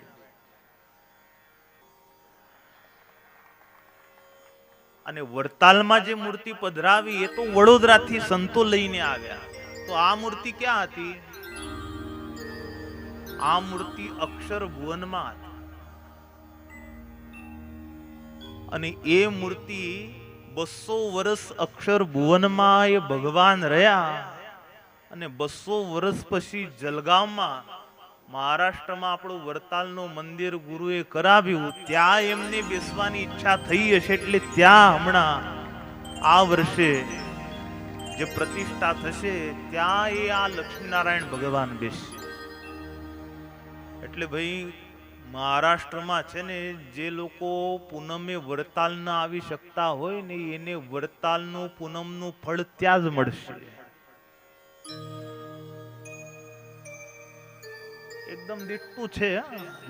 અને વડતાલમાં જે મૂર્તિ પધરાવી એ તો વડોદરાથી સંતો લઈને આવ્યા. તો આ મૂર્તિ ક્યાં હતી? આ મૂર્તિ અક્ષર ભુવનમાં હતી અને એ મૂર્તિ 200 વર્ષ અક્ષર ભુવનમાં એ ભગવાન રહ્યા અને 200 વર્ષ પછી જલગામમાં મહારાષ્ટ્રમાં આપણું વરતાલનું મંદિર ગુરુએ કરાવ્યું. ત્યાં એમને બેસવાની ઈચ્છા થઈ હશે એટલે ત્યાં હમણાં આ વર્ષે જે પ્રતિષ્ઠા થશે ત્યાં એ આ લક્ષ્મીનારાયણ ભગવાન બેસશે. એટલે ભાઈ મહારાષ્ટ્રમાં છે ને જે લોકો પૂનમે વરતાલ ના આવી શકતા હોય ને એને વરતાલનું પૂનમનું ફળ ત્યાં જ મળશે. એકદમ દીઠતું છે,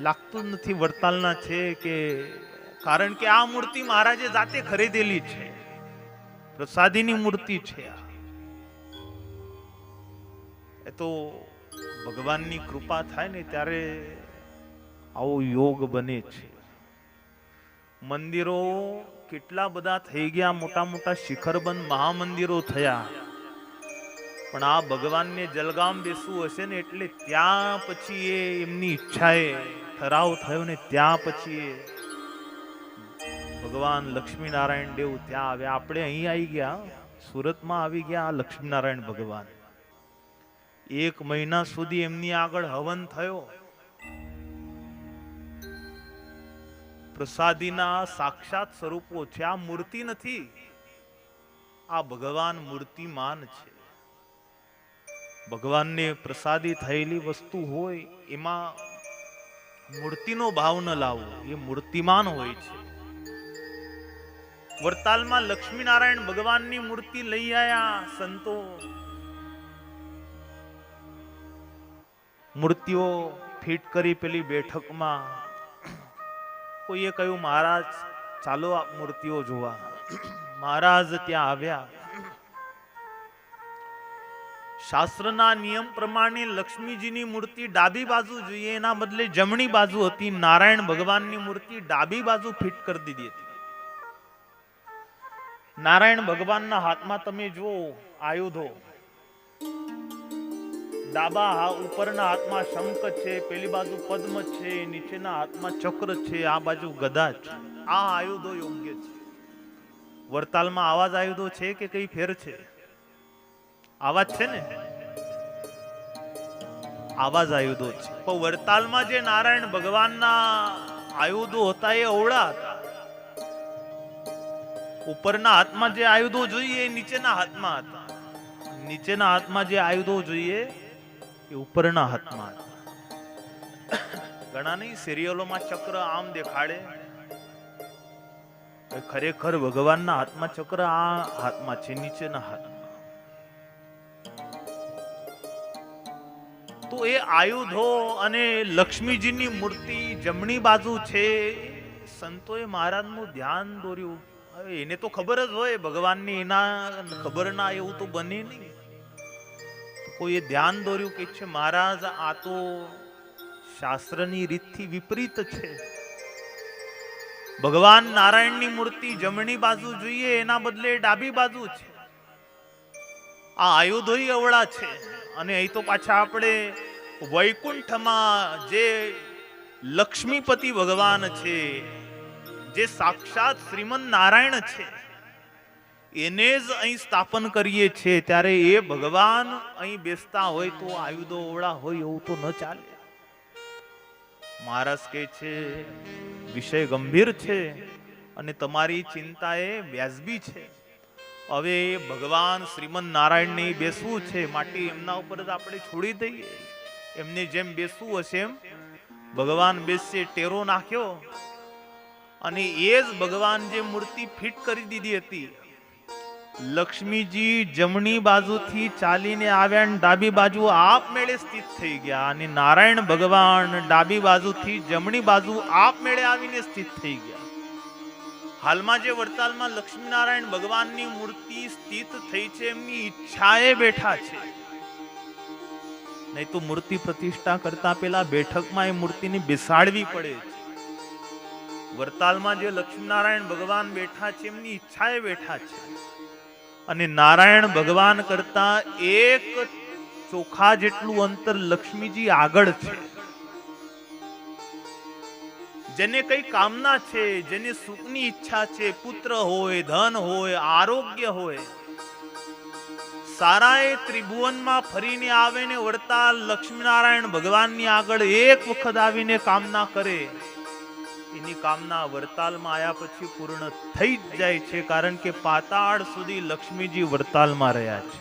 લાગતું નથી વરતાલના છે કે, કારણ કે આ મૂર્તિ મહારાજે જાતે ખરીદેલી છે, પ્રસાદીની મૂર્તિ છે. એ તો ભગવાનની કૃપા થાય ને ત્યારે આવો યોગ બને છે. મંદિરો કેટલા બધા થઈ ગયા, મોટા મોટા શિખરબંધ મહામંદિરો થયા, પણ આ ભગવાનને જલગામ બેસવું હશે ને એટલે ત્યાં પછી એ એમની ઈચ્છાએ ઠરાવ થયો ને ત્યાં પછી એ ભગવાન લક્ષ્મીનારાયણ દેવ ત્યાં આવ્યા. આપણે અહીં આવી ગયા, સુરતમાં આવી ગયા આ લક્ષ્મીનારાયણ ભગવાન. 1 મહિના સુધી એમની આગળ હવન થયો. પ્રસાદીના સાક્ષાત સ્વરૂપો છે. આ મૂર્તિ નથી, આ ભગવાન મૂર્તિમાન છે. ભગવાનને પ્રસાદી થયેલી વસ્તુ હોય એમાં મૂર્તિનો ભાવ ન લાવવો, એ મૂર્તિમાન હોય છે. વરતાલમાં લક્ષ્મીનારાયણ ભગવાનની મૂર્તિ લઈ આયા સંતો. મૂર્તિઓ ફિટ કરી પેલી બેઠકમાં. કોઈએ કહ્યું મહારાજ ચાલો આ મૂર્તિઓ જોવા. મહારાજ ત્યાં આવ્યા. શાસ્ત્રના નિયમ પ્રમાણે લક્ષ્મીજીની મૂર્તિ ડાબી બાજુ જોઈએ, એના બદલે જમણી બાજુ હતી. નારાયણ ભગવાનની મૂર્તિ ડાબી બાજુ ફિટ કરી દીધી હતી. નારાયણ ભગવાનના હાથમાં તમે જુઓ આયુધો. ડાબા ઉપરના હાથમાં શંખ છે, પેલી બાજુ પદ્મ છે, નીચેના હાથમાં ચક્ર છે, આ બાજુ ગદા છે. આ આયુધો યોગ્ય છે. વરતાલમાં આવા જ આયુધો છે કે કઈ ફેર છે? આવા જ છે ને, આવા જ આયુધો છે. પણ વરતાલમાં જે નારાયણ ભગવાનના આયુધો હતા એ અવળા હતા. ઉપરના હાથમાં જે આયુધો જોઈએ એ નીચેના હાથમાં હતા. નીચેના હાથમાં જે આયુધો જોઈએ એ ઉપરના હાથમાં હતા. ઘણા નહીં સિરિયલોમાં ચક્ર આમ દેખાડે, ખરેખર ભગવાનના હાથમાં ચક્ર આ હાથમાં છે, નીચેના હાથમાં. તો એ આયુધો અને લક્ષ્મીજીની મૂર્તિ જમણી બાજુ છે. સંતોએ મહારાજનું ધ્યાન દોર્યું. હવે એને તો ખબર જ હોય ભગવાનની, એના ખબર ના એવું તો બને નહીં. કોઈએ ધ્યાન દોર્યું કે છે મહારાજ આ તો શાસ્ત્રની રીતથી વિપરીત છે. ભગવાન નારાયણની મૂર્તિ જમણી બાજુ જોઈએ, એના બદલે ડાબી બાજુ છે. આ આયુધોય અવળા છે. અને અહીં તો પાછા આપણે વૈકુંઠમાં જે લક્ષ્મીપતિ ભગવાન છે, જે સાક્ષાત શ્રીમન નારાયણ છે, એને જ અહીં સ્થાપન કરીએ છીએ. ત્યારે એ ભગવાન અહીં બેસતા હોય તો આયુધો અવળા હોય એવું તો ન ચાલે. મહારાજ કહે છે વિષય ગંભીર છે અને તમારી ચિંતા એ વ્યાજબી છે. હવે ભગવાન શ્રીમન નારાયણને બેસવું છે, માટે એમના ઉપર જ આપણે છોડી દઈએ. એમને જેમ બેસવું હશે એમ ભગવાન બેસશે. ટેરો નાખ્યો અને એ જ ભગવાન જે મૂર્તિ ફિટ કરી દીધી હતી. લક્ષ્મીજી જમણી બાજુથી ચાલીને આવ્યા અને ડાબી બાજુ આપમેળે સ્થિત થઈ ગયા, અને નારાયણ ભગવાન ડાબી બાજુથી જમણી બાજુ આપમેળે આવીને સ્થિત થઈ ગયા. હાલમાં જે વડતાલમાં લક્ષ્મીનારાયણ ભગવાનની મૂર્તિ સ્થિત થઈ છે, એમની ઈચ્છાએ બેઠા છે. નહીં તો મૂર્તિ પ્રતિષ્ઠા કરતા પહેલા બેઠકમાં એ મૂર્તિને બેસાડવી પડે છે. વડતાલમાં જે લક્ષ્મીનારાયણ ભગવાન બેઠા છે એમની ઈચ્છાએ બેઠા છે. અને નારાયણ ભગવાન કરતા એક ચોખા જેટલું અંતર લક્ષ્મીજી આગળ છે. જેને કઈ કામના છે, જેને સુખની ઈચ્છા છે, પુત્ર હોય, ધન હોય, આરોગ્ય હોય, સારાએ ત્રિભુવનમાં ફરીને આવે ને વડતાલ લક્ષ્મીનારાયણ ભગવાનની આગળ એક વખત આવીને કામના કરે, એની કામના વડતાલમાં આયા પછી પૂર્ણ થઈ જ જાય છે, કારણ કે પાતાળ સુધી લક્ષ્મીજી વડતાલમાં રહ્યા છે.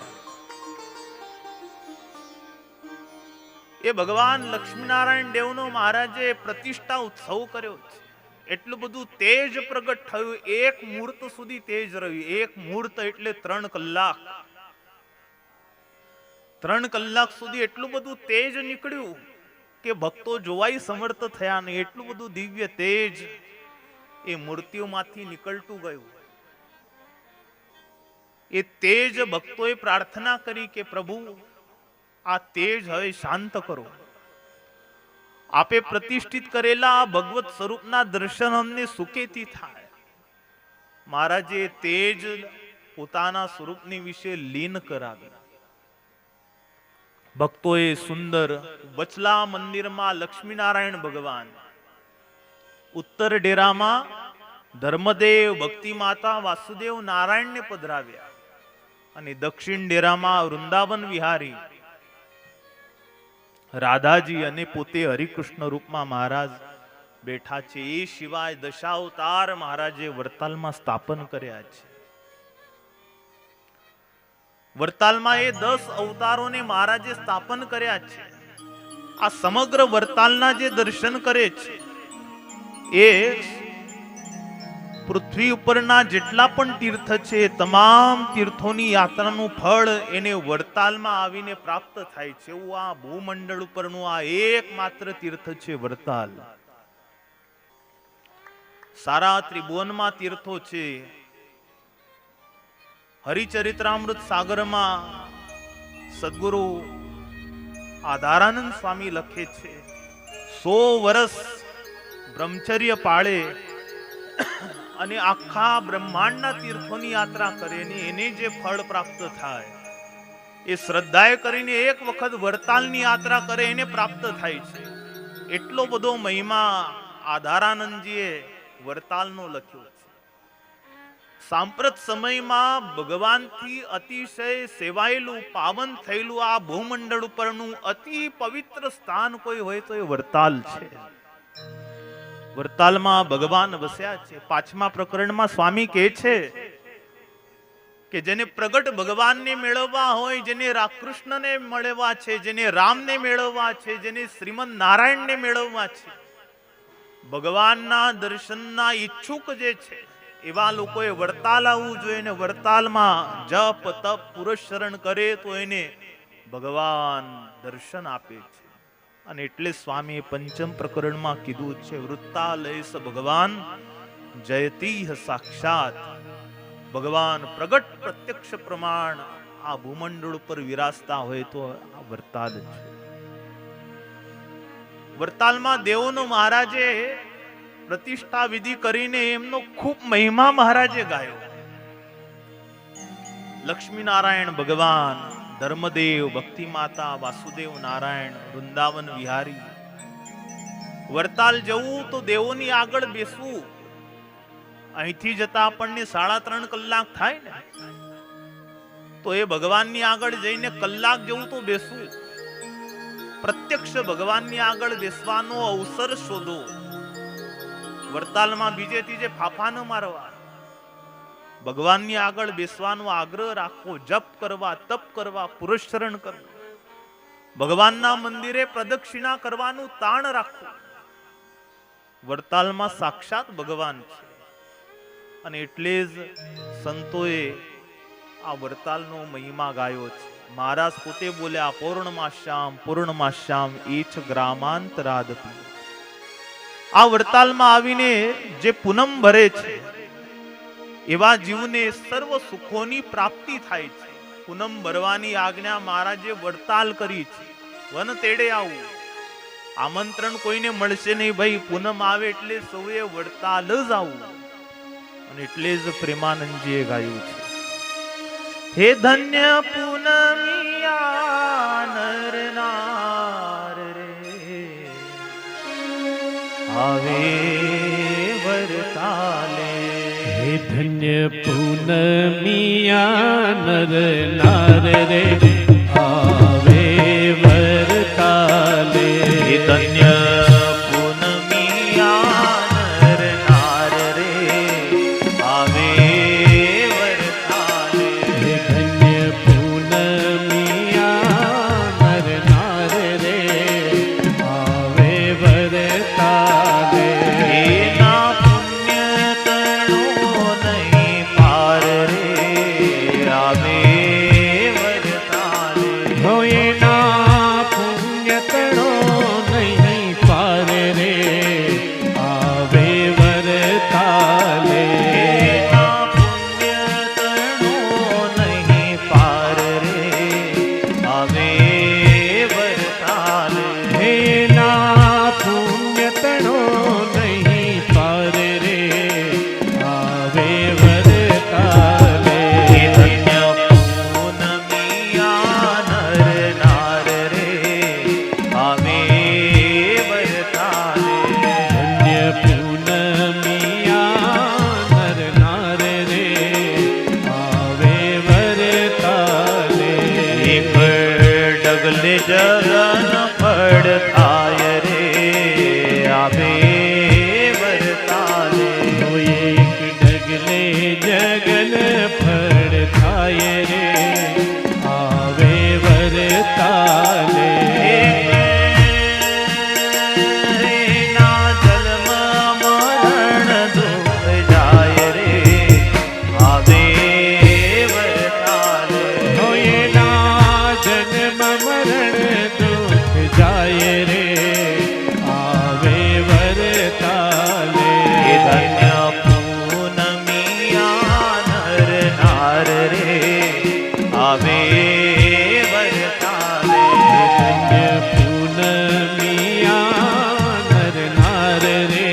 એ ભગવાન લક્ષ્મીનારાયણ દેવનો મહારાજે પ્રતિષ્ઠા ઉત્સવ કર્યો છે. એટલું બધું તેજ પ્રગટ થયું, એક મુહૂર્ત સુધી તેજ રહ્યું. એક મુહૂર્ત એટલે 3 કલાક. 3 કલાક સુધી એટલું બધું તેજ નીકળ્યું કે ભક્તો જોવાય સમર્થ થયા નહીં. એટલું બધું દિવ્ય તેજ એ મૂર્તિઓમાંથી નીકળતું ગયું. એ તેજ ભક્તોએ પ્રાર્થના કરી કે પ્રભુ આ તેજ હવે શાંત કરો. આપે પ્રતિષ્ઠિત કરેલા આ ભગવત સ્વરૂપના દર્શન અમને સુખેથી થાય. મહારાજે તેજ પોતાના સ્વરૂપની વિશે લીન કરાવ્યા. ભક્તોએ સુંદર વચલા મંદિરમાં લક્ષ્મીનારાયણ ભગવાન, ઉત્તર ડેરામાં ધર્મદેવ ભક્તિ માતા વાસુદેવ નારાયણને પધરાવ્યા અને દક્ષિણ ડેરામાં વૃંદાવન વિહારી રાધાજી અને પોતે હરિકૃષ્ણ રૂપમાં મહારાજ બેઠા છે. એ સિવાય દશાવતાર મહારાજે વડતાલમાં સ્થાપન કર્યા છે. વડતાલમાં એ 10 અવતારોને મહારાજે સ્થાપન કર્યા છે. આ સમગ્ર વડતાલના જે દર્શન કરે છે એ પૃથ્વી ઉપરના જેટલા પણ તીર્થ છે, તમામ તીર્થોની યાત્રાનું ફળ એને વડતાલમાં આવીને પ્રાપ્ત થાય છે. એવું આ ભૂમંડળ ઉપરનું આ એકમાત્ર તીર્થ છે વડતાલ. સારા ત્રિભુવનમાં તીર્થો છે. હરિચરિત્રામૃત સાગરમાં સદગુરુ આધારાનંદ સ્વામી લખે છે, 100 વર્ષ બ્રહ્મચર્ય પાળે અને આખા બ્રહ્માંડના તીર્થોની યાત્રા કરે ને એને જે ફળ પ્રાપ્ત થાય એ શ્રદ્ધાએ કરીને એક વખત વડતાલની યાત્રા કરે એને પ્રાપ્ત થાય છે. એટલો બધો મહિમા આધારાનંદજીએ વડતાલનો લખ્યો છે. સાંપ્રત સમયમાં ભગવાનથી અતિશય સેવાયેલું, પાવન થયેલું આ ભૂમંડળ ઉપરનું અતિ પવિત્ર સ્થાન કોઈ હોય તો એ વડતાલ છે. વડતાલમાં ભગવાન વસ્યા છે. 5મા પ્રકરણમાં સ્વામી કહે છે કે જેને પ્રગટ ભગવાનને મેળવવા હોય, જેને કૃષ્ણને મળવા છે, જેને રામને મેળવવા છે, જેને શ્રીમદ નારાયણને મેળવવા છે, ભગવાનના દર્શનના ઈચ્છુક જે છે એવા લોકોએ વડતાલ આવવું જોઈએ. ને વડતાલમાં જપ તપ પુરુષરણ કરે તો એને ભગવાન દર્શન આપે છે. અને એટલે સ્વામીએ 5મ પ્રકરણમાં કીધું છે, વૃત્તાલયસ ભગવાન જયતી સાક્ષાત. ભગવાન પ્રગટ પ્રત્યક્ષ પ્રમાણ આ ભૂમંડળ ઉપર વિરાજતા હોય તો આ વડતાલ છે. વડતાલમાં દેવોનો મહારાજે પ્રતિષ્ઠા વિધિ કરીને એમનો ખૂબ મહિમા મહારાજે ગાયો. લક્ષ્મીનારાયણ ભગવાન, ધર્મદેવ, ભક્તિ માતા, વાસુદેવ નારાયણ, વૃંદાવન વિહારી. વડતાલ જવું તો દેવોની આગળ બેસવું. અહીંથી જતા આપણને 3.5 કલાક થાય ને, તો એ ભગવાનની આગળ જઈને કલાક જેવું તો બેસવું. પ્રત્યક્ષ ભગવાનની આગળ બેસવાનો અવસર શોધો. વડતાલમાં બીજે ત્રીજે ફાફા ન મારવા, ભગવાનની આગળ બેસવાનો આગ્રહ રાખવો, જપ કરવા, તપ કરવા, પુરુષરણ કરવું, ભગવાનના મંદિરે પ્રદક્ષિણા કરવાનું તાણ રાખવું. વડતાલમાં સાક્ષાત ભગવાન છે. અને એટલે જ સંતોએ આ વડતાલનો મહિમા ગાયો છે. મહારાજ પોતે બોલ્યા, પૂર્ણમાશ્યામ એચ ગ્રામાંતરાદપી. આ વડતાલમાં આવીને જે પૂનમ ભરે છે એવા જીવને સર્વ સુખોની પ્રાપ્તિ થાય છે. પૂનમ ભરવાની આજ્ઞા મહારાજે વડતાલ કરી છે. વન તેડે આવું. આમંત્રણ કોઈને મળશે નહીં ભાઈ. પૂનમ આવે એટલે સૌએ વડતાલ જ આવું. અને એટલે જ પ્રેમાનંદજીએ ગાયું છે, હે ધન્ય પૂનમિયા નર નાર રે આવે ધન્ય પૂનમિયા નર નાર રે આવે વરતાલે. ધન્ય પૂનમિયા નર નાર રે આવે વરતાલે. ધન્ય પૂનમિયા નર નાર રે આવે વરતાલે. એના પુણ્ય તણો નહીં પાર રે આવે વરતાલે. હો એના પુણ્ય તણો નહીં પાર રે આવે વરતાલે. એના પુણ્ય તણો નહીં પાર રે આવે વરતાલે. એના પુણ્ય તણો નહીં પાર રે આવે વરતાલે. ધન્ય પૂનમિયા નર નાર રે આવે વરતાલે. ધન્ય પૂનમિયા નર નાર રે આવે વરતાલે. એક ડગલે જગન પડ થાય રે આવે વરતાલે. હો એક ડગલે જગન ફળ થાય રે આવે વરતાલે. એના જન્મ મરણ દુઃખ જાય રે આવે વરતાલે. હો એના જન્મ મરણ દુઃખ જાય રે આવે વરતાલે. ધન્ય પૂનમિયા નર નાર રે આવે વરતાલે. ધન્ય પૂનમિયા નર નાર રે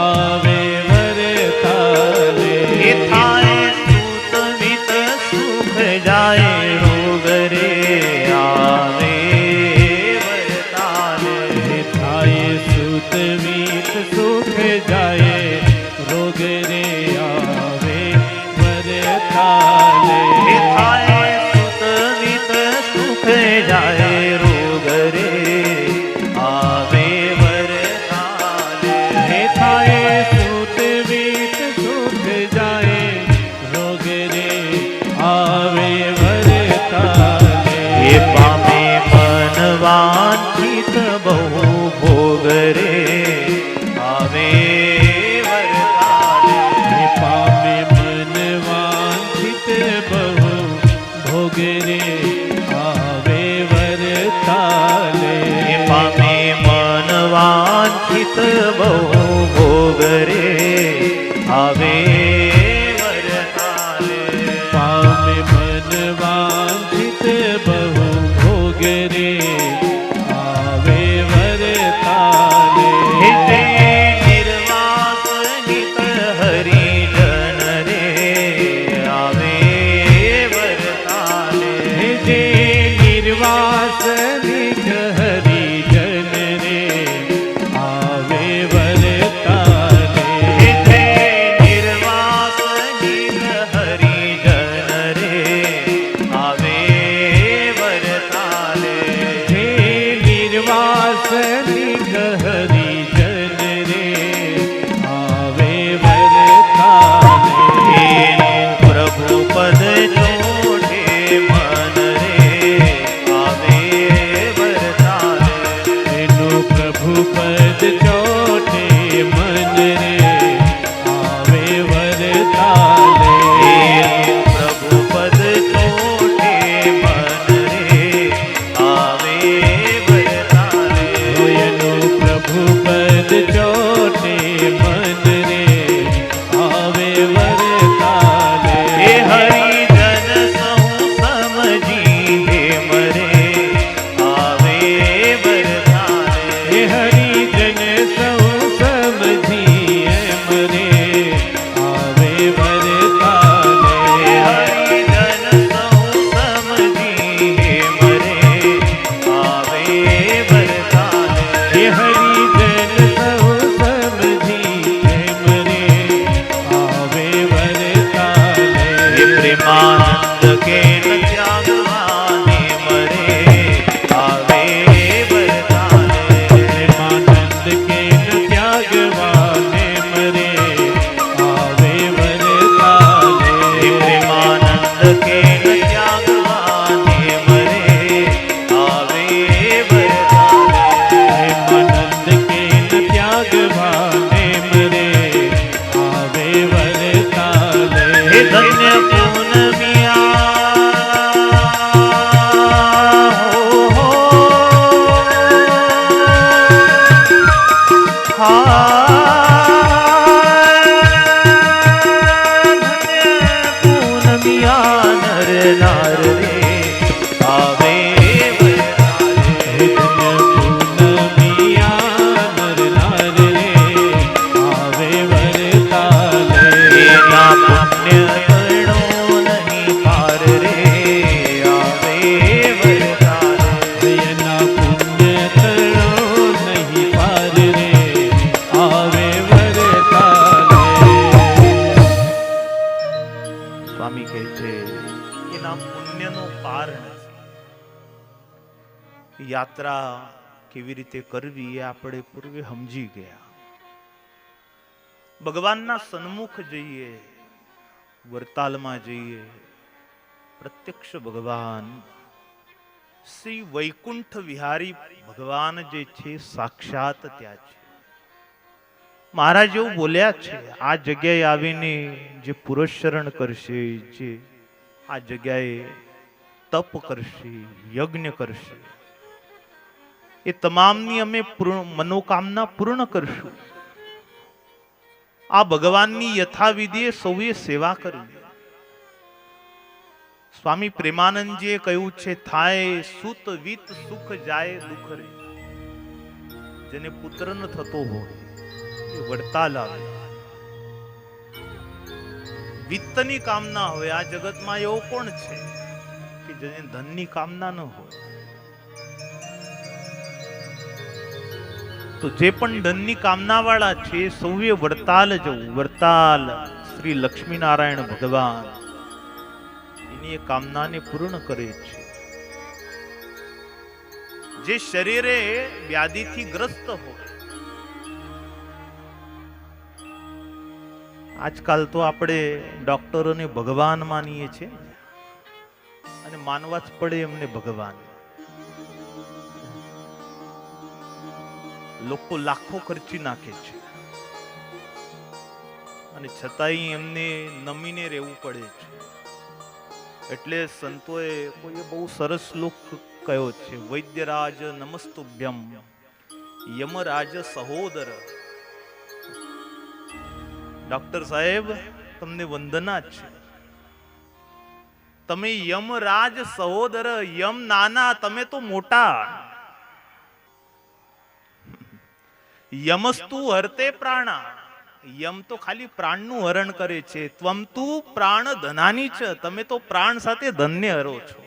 આવે વરતાલે. એ થાય સૂત વિત સુખ જાય રોગ રે આવે વરતાલે. થાય સુત વીત સુખ જાય રોગ રે આવે વરતાલે. એ થાય સૂત વિત સુખ જાય રોગ રે આવે વરતાલે. હે થાય સુત વીત સુખ જાય રોગ રે આવે વરતાલે. એ પામે મન વાંછિત બહુ ભોગ રે આવે વરતાલે. હે પામે મન વાંછિત બહુ ભોગ રે આવે વરતાલે. એ પામે મન વાંછિત બહુ ભોગ રે આવે વરતાલે. પામે મન વાંછિત બહુ ભોગ પ્રેમાનંદ કે ન ત્યાગવાને મરે આવે વરદાને. પ્રેમાનંદ કે ન ત્યાગવાને મરે આવે વરદાને. પ્રેમાનંદ કે ન ત્યાગવાને મરે આવે વરદાને. પ્રેમાનંદ કે ન ત્યાગવાને મરે આવે વરદાને. હે ધન્ય યાત્રા કેવી રીતે કરવી એ આપણે પૂર્વે સમજી ગયા. ભગવાનના સન્મુખ જઈએ, વરતાલમાં જઈએ, પ્રત્યક્ષ ભગવાન શ્રી વૈકુંઠ વિહારી ભગવાન જે છે સાક્ષાત ત્યાં છે. મહારાજ એવું બોલ્યા છે, આ જગ્યાએ આવીને જે પુરસ્ચરણ કરશે, જે આ જગ્યાએ તપ કરશે, યજ્ઞ કરશે, એ તમામની અમે મનોકામના પૂર્ણ કરશું. આ ભગવાનની યથાવિધિએ સૌએ સેવા કરવી. સ્વામી પ્રેમાનંદજીએ કહ્યું છે, થાય સુત વિત સુખ જાય દુઃખ રે. જેને પુત્ર ન થતો હોય એ વડતાલ આવે. વિત્તની કામના હોય, આ જગતમાં એવો કોણ છે કે જેને ધનની કામના ન હોય? તો જે પણ ધનની કામના વાળા છે સૌએ વડતાલ જવું. વડતાલ શ્રી લક્ષ્મી નારાયણ ભગવાન એની એ કામનાને પૂર્ણ કરે છે. જે શરીરે વ્યાધિથી ગ્રસ્ત હોય, આજકાલ તો આપણે ડોક્ટરોને ભગવાન માનીએ છીએ અને માનવા જ પડે એમને ભગવાન. લોકો લાખો ખર્ચી નાખે છે અને છતાંય એમને નમીને રહેવું પડે છે. એટલે સંતોએ કોઈએ બહુ સરસ શ્લોક કયો છે, વૈદ્યરાજ નમસ્તુભ્યમ યમરાજ સહોદર. ડોક્ટર સાહેબ તમને વંદના છે. તમે યમરાજ સહોદર, યમ નાના, તમે તો મોટા. યમસ્તુ હરતે પ્રાણા, યમ તો ખાલી પ્રાણનું હરણ કરે છે. ત્વમ તું પ્રાણ ધનાની છે, તમે તો પ્રાણ સાથે ધનને હરો છો.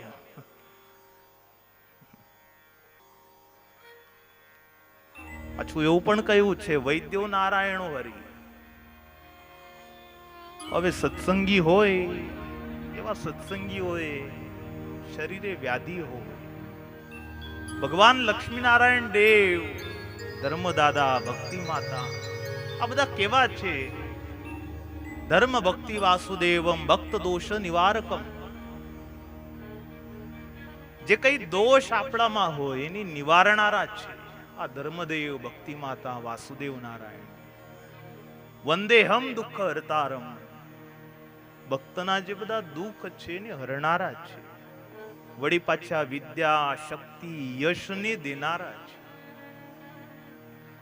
પાછું એવું પણ કહ્યું છે, વૈદ્યો નારાયણો હરિ. હવે સત્સંગી હોય એવા સત્સંગી હોય, શરીરે વ્યાધિ હોય. ભગવાન લક્ષ્મી નારાયણ દેવ, ધર્મદાદા, ભક્તિ માતા, આ બધા કેવા છે? ધર્મ ભક્તિ વાસુદેવમ ભક્ત દોષ નિવારકમ. જે કઈ દોષ આપણામાં હોય એની નિવારણારા છે આ ધર્મદેવ, ભક્તિ માતા, વાસુદેવ નારાયણ. વંદેહમ દુઃખ હરતારમ, ભક્તના જે બધા દુઃખ છે એને હરનારા છે. વળી પાછા વિદ્યા, શક્તિ, યશને દેનારા છે.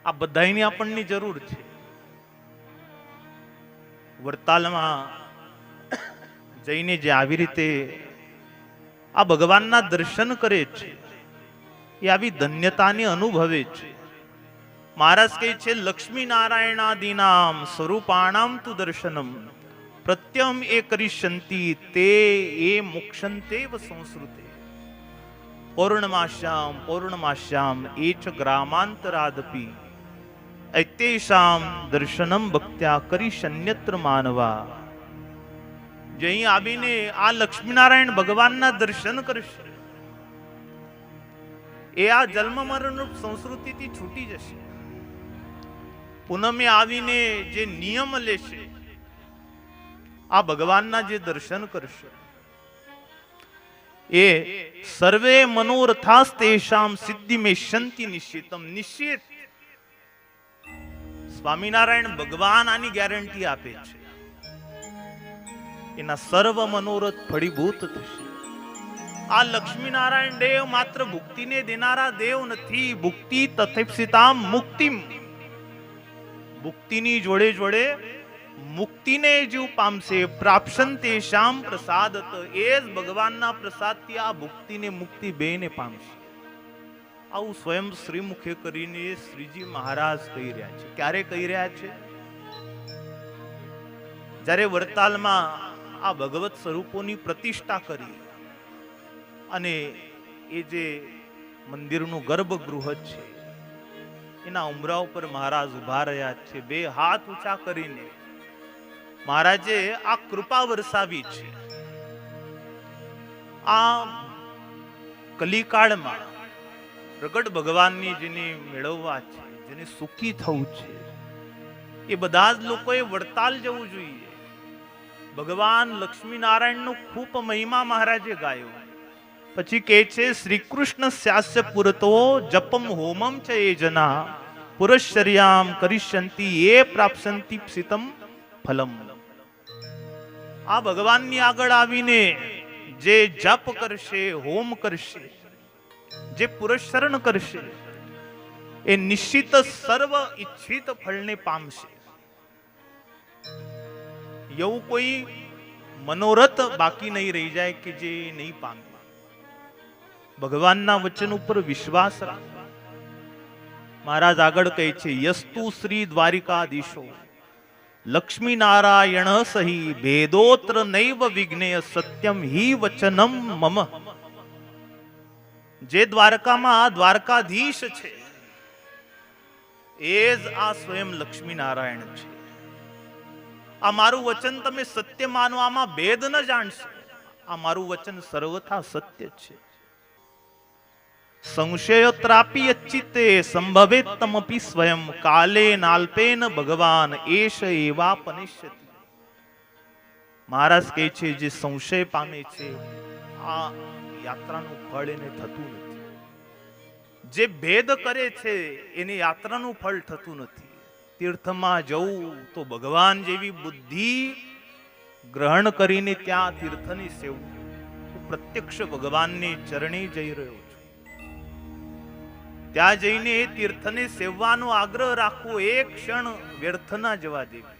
આ બધાની આપણને જરૂર છે. વરતાલમાં જઈને જે આવી રીતે આ ભગવાનના દર્શન કરે છે એ આવી ધન્યતાને અનુભવે છે. મહારાજ કહે છે, લક્ષ્મી નારાયણાદિનામ સ્વરૂપાણામ તુ દર્શનમ પ્રત્યમ એ કરીષ્યંતિ તે એ મોક્ષંતેવ સંસ્કૃતે પૌર્ણમાસ્યામ પૌર્ણમાસ્યામ એ ચ ગ્રામાંતરાદપી એતેષામ દર્શનમ ભક્ત્યા કરીષ્યન્યત્ર માનવા. જે અહીં આવીને આ લક્ષ્મીનારાયણ ભગવાનના દર્શન કરશે એ આ જન્મ મરણ સંસ્કૃતિથી છૂટી જશે. પૂનમે આવીને જે નિયમ લેશે, આ ભગવાનના જે દર્શન કરશે, એ સર્વે મનોરથાસ તેષામ સિદ્ધિ મે શંતિ નિશ્ચિતમ. નિશ્ચિત સ્વામિનારાયણ ભગવાન આની ગેરંટી આપે છે, એના સર્વ મનોરથ ફળીભૂત થશે. આ લક્ષ્મીનારાયણ દેવ માત્ર ભુક્તિને દેનારા દેવ નથી. ભુક્તિ તથૈપ્સિતામ મુક્તિમ, ભુક્તિની જોડે જોડે મુક્તિને જીવ પામશે. પ્રાપ્સંતે શામ પ્રસાદત, એ જ ભગવાનના પ્રસાદથી આ ભુક્તિને મુક્તિ બેને પામશે. આવું સ્વયં શ્રીમુખે કરીને શ્રીજી મહારાજ કહી રહ્યા છે. ક્યારે કહી રહ્યા છે? જ્યારે વરતાલમાં આ ભગવત સ્વરૂપોની પ્રતિષ્ઠા કરી અને એ જે મંદિરનું ગર્ભગૃહ છે એના ઉમરા ઉપર મહારાજ ઉભા રહ્યા છે. બે હાથ ઊંચા કરીને મહારાજે આ કૃપા વરસાવી છે. આ કલિકાળમાં પ્રગટ ભગવાનની જેને મેળવવા છે, જેને સુખી થવું છે, એ બધા જ લોકોએ વડતાલ જવું જોઈએ. ભગવાન લક્ષ્મીનારાયણનો ખૂબ મહિમા મહારાજે ગાયો. પછી કહે છે, શ્રી કૃષ્ણ સ્યાસ્ય પુરતો જપમ હોમમ ચ એ જના પુરશ્ચર્યામ કરિષ્યંતિ એ પ્રાપ્સંતિ પ્સિતમ ફલમ. આ ભગવાનની આગળ આવીને જે જપ કરશે, હોમ કરશે, જે પુરસ્ચરણ કરશે, એ નિશ્ચિત સર્વ ઈચ્છિત ફળને પામશે. એવું કોઈ મનોરથ બાકી નહીં રહી જાય કે જે નહીં પામે. ભગવાનના વચન ઉપર વિશ્વાસ રાખો. મહારાજ આગળ કહે છે, યસ્તુ શ્રી દ્વારિકાધીશો લક્ષ્મી નારાયણ સહી ભેદોત્ર નૈવ વિઘ્નેય સત્યમ હિ વચનમ મમ. જે દ્વારકામાં દ્વારકાધીશ છે એ જ આ સ્વયં લક્ષ્મી નારાયણ છે. આ મારું વચન તમે સત્ય માનવામાં ભેદ ન જાણશો. આ મારું વચન સર્વથા સત્ય છે. સંશય ત્રાપી અચ્ચિતે સંભવે તમપી સ્વયં કાલે નાલ્પેન ભગવાન એશ એવા પનિષ્યતિ. મહારાજ કહે છે, જે સંશય પામે છે આ યાત્રાનું ફળ એને થતું નથી. જે ભેદ કરે છે એને યાત્રાનું ફળ થતું નથી. તીર્થમાં જવું તો ભગવાન જેવી બુદ્ધિ ગ્રહણ કરીને ત્યાં તીર્થની સેવું. પ્રત્યક્ષ ભગવાનને ચરણે જઈ રહ્યો છું, ત્યાં જઈને તીર્થને સેવવાનો આગ્રહ રાખવો. એક ક્ષણ વ્યર્થ ના જવા દેવી.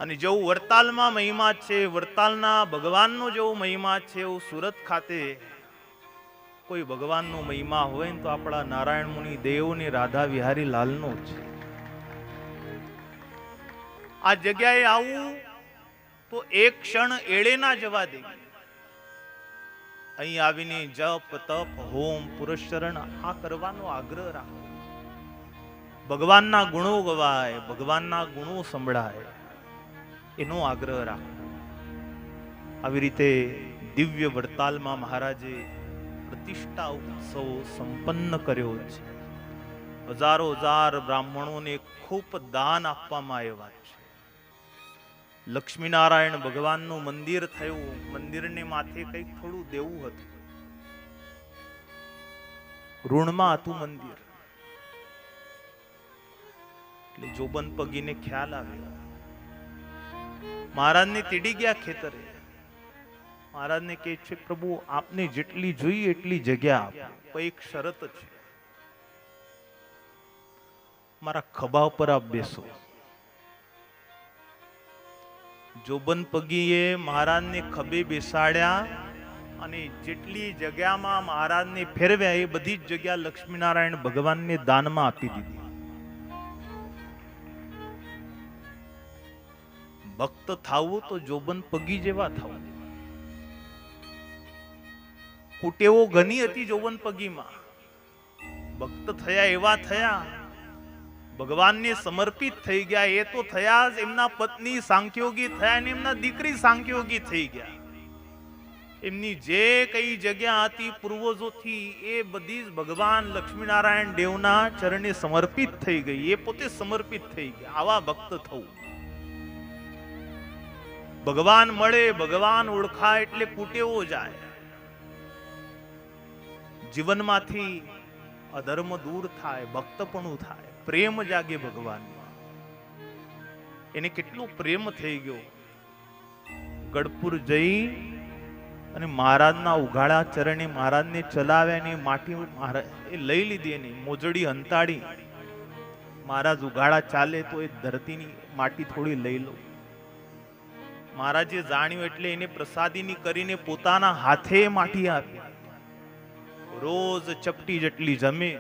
અને જેવું વરતાલમાં મહિમા છે, વરતાલના ભગવાનનો જેવો મહિમા છે, એવું સુરત ખાતે કોઈ ભગવાનનો મહિમા હોય ને તો આપણા નારાયણ મુનિ દેવ ને રાધા વિહારી લાલનો છે. આ જગ્યાએ આવું તો એક ક્ષણ એળે ના જવા દેવી. અહીં આવીને જપ તપ હોમ પુરસ્ચરણ આ કરવાનો આગ્રહ રાખો. ભગવાનના ગુણો ગવાય, ભગવાનના ગુણો સંભળાય, એનો આગ્રહ રાખો. આવી રીતે દિવ્ય વડતાલમાં મહારાજે પ્રતિષ્ઠા ઉત્સવ સંપન્ન કર્યો છે. હજારો હજાર બ્રાહ્મણોને ખૂબ દાન આપવામાં આવ્યા છે. લક્ષ્મીનારાયણ ભગવાનનું મંદિર થયું. મંદિરને માથે કંઈક થોડું દેવું હતું, ઋણમાં હતું મંદિર. એટલે જોબન પગીને ખ્યાલ આવ્યો. મહારાજને તેડી ગયા ખેતરે. મહારાજને કહે છે, પ્રભુ આપને જેટલી જોઈએ એટલી જગ્યા આપો, પણ એક શરત છે, મારા ખભા ઉપર આપ બેસો. જોબન પગીએ મહારાજને ખભે બેસાડ્યા અને જેટલી જગ્યામાં મહારાજને ફેરવ્યા એ બધી જ જગ્યા લક્ષ્મીનારાયણ ભગવાનને દાનમાં આપી દીધી. ભક્ત થાવું તો જોબન પગી જેવા થવું. કુટેવો ઘણી હતી જોબન પગીમાં. ભક્ત થયા એવા થયા ભગવાનને સમર્પિત થઈ ગયા. એ તો થયા જ, એમના પત્ની સાંખ્યોગી થયા અને એમના દીકરી સાંખ્યોગી થઈ ગયા. એમની જે કઈ જગ્યા હતી પૂર્વજોથી એ બધી જ ભગવાન લક્ષ્મીનારાયણ દેવના ચરણે સમર્પિત થઈ ગઈ. એ પોતે સમર્પિત થઈ ગયા. આવા ભક્ત થવું. ભગવાન મળે, ભગવાન ઓળખાય એટલે કુટેવો જાય. જીવનમાંથી અધર્મ દૂર થાય, ભક્તપણું થાય, પ્રેમ જાગે ભગવાનમાં. એને કેટલો પ્રેમ થઈ ગયો. ગઢપુર જઈ અને મહારાજના ઉઘાડા ચરણે મહારાજને ચલાવ્યા ને માટી એ લઈ લીધી. એની મોજડી હંતાડી. મહારાજ ઉઘાડા ચાલે તો એ ધરતીની માટી થોડી લઈ લો. મહારાજે જાણ્યું એટલે એને પ્રસાદીની કરીને પોતાના હાથે માટી આપી. રોજ ચપટી જેટલી જમે.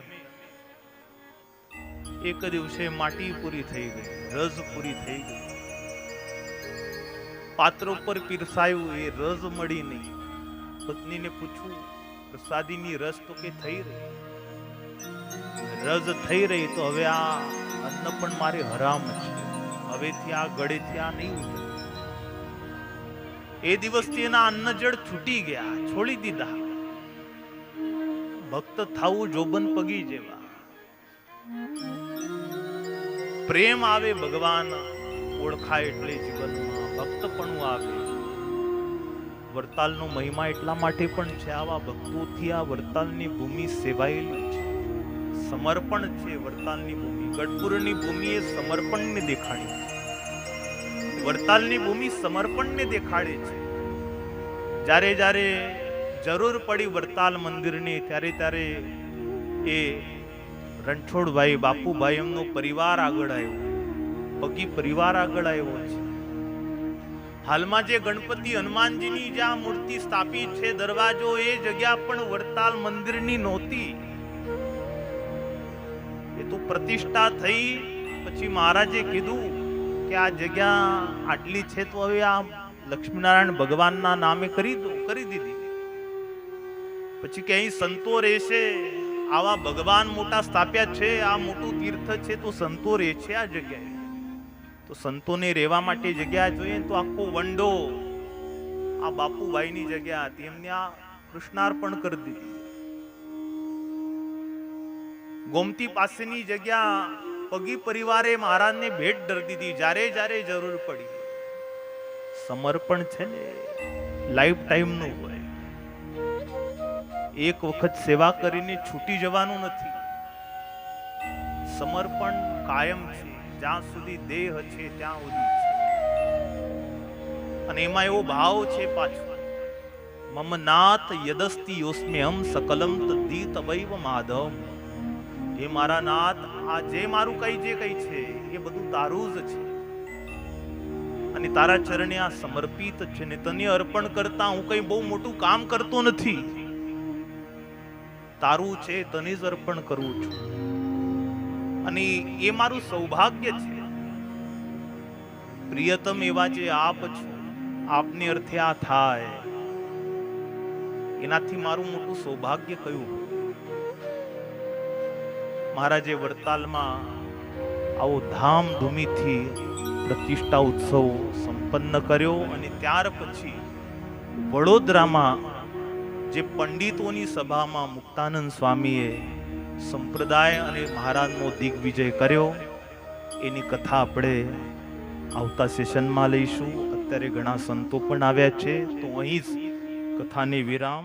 એક દિવસે માટી પૂરી થઈ ગઈ, રસ પૂરી થઈ ગઈ. પાત્ર ઉપર પીરસાયું, એ રસ મળી નહીં. પત્નીને પૂછવું, પ્રસાદીની રસ તો કે થઈ રહી. રસ થઈ રહી તો હવે આ અન્ન પણ મારે હરામ છે. હવેથી આ ગળેથી આ નહીં ઉતરે. એ દિવસથી એના અન્ન જળ છૂટી ગયા, છોડી દીધા. ભક્ત થાવું જોબન પગી જેવા. પ્રેમ આવે ભગવાન ઓળખાય એટલે જીવનમાં ભક્તપણું આવે. વરતાલનો મહિમા એટલા માટે પણ છે, આવા ભક્તોથી આ વરતાલની ભૂમિ સેવાયેલી છે. સમર્પણ છે વરતાલની ભૂમિ. ગઢપુરની ભૂમિ એ સમર્પણને દેખાડે છે. વરતાલની ભૂમિ સમર્પણને દેખાડે છે. જ્યારે જ્યારે જરૂર પડી વરતાલ મંદિરની, ત્યારે ત્યારે એ રણછોડભાઈ બાપુભાઈ એમનો પરિવાર આગળ આવ્યો. પગી પરિવાર આગળ આવ્યો છે. હાલમાં જે ગણપતિ હનુમાનજીની જ્યાં મૂર્તિ સ્થાપિત છે, દરવાજો, એ જગ્યા પણ વરતાલ મંદિરની નહોતી. એ તો પ્રતિષ્ઠા થઈ પછી મહારાજે કીધું કે આ જગ્યા આટલી છે તો હવે આ લક્ષ્મીનારાયણ ભગવાનના નામે કરી દીધી. પછી કે અહીં સંતો રહેશે, આવા ભગવાન મોટા સ્થાપ્યા છે, આ મોટું તીર્થ છે તો સંતો રહે છે આ જગ્યાએ. તો સંતોને રહેવા માટે જગ્યા જોઈએ તો આખો વંડો આ બાપુભાઈની જગ્યા હતી, એમને આ કૃષ્ણાર્પણ કરી દીધી. ગોમતી પાસેની જગ્યા પગી પરિવારે મહારાજને ભેટ ધરી દીધી. જ્યારે જ્યારે જરૂર પડી. સમર્પણ છે ને લાઈફ ટાઈમ નું હોય. એક વખત સેવા કરીને છૂટી જવાનું નથી. સમર્પણ કાયમ છે, જ્યાં સુધી દેહ છે ત્યાં સુધી છે. અને એમાં એવો ભાવ છે પાછો, મમ નાથ યદસ્તિ યોસ્મ્યહમ સકલમ તદ્ધિ તવૈવ માધવ. હે મારા નાથ, આ જે મારું કઈ જે કઈ છે એ બધું તારું જ છે. અને તારા ચરણે આ સમર્પિત છે ને તને અર્પણ કરતા હું કઈ બહુ મોટું કામ કરતો નથી. તારું છે, તને જ અર્પણ કરું છું. અને એ મારું સૌભાગ્ય છે. પ્રિયતમ એવા જે આપ છો, આપને અર્થે આ થાય, એનાથી મારું મોટું સૌભાગ્ય કયું? મહારાજે વરતાલમાં આવો ધામધૂમીથી પ્રતિષ્ઠા ઉત્સવ સંપન્ન કર્યો. અને ત્યાર પછી વડોદરામાં જે પંડિતોની સભામાં મુક્તાનંદ સ્વામીએ સંપ્રદાય અને મહારાજનો દિગ્વિજય કર્યો, એની કથા આપણે આવતા સેશનમાં લઈશું. અત્યારે ઘણા સંતો પણ આવ્યા છે, તો અહીં જ કથાને વિરામ.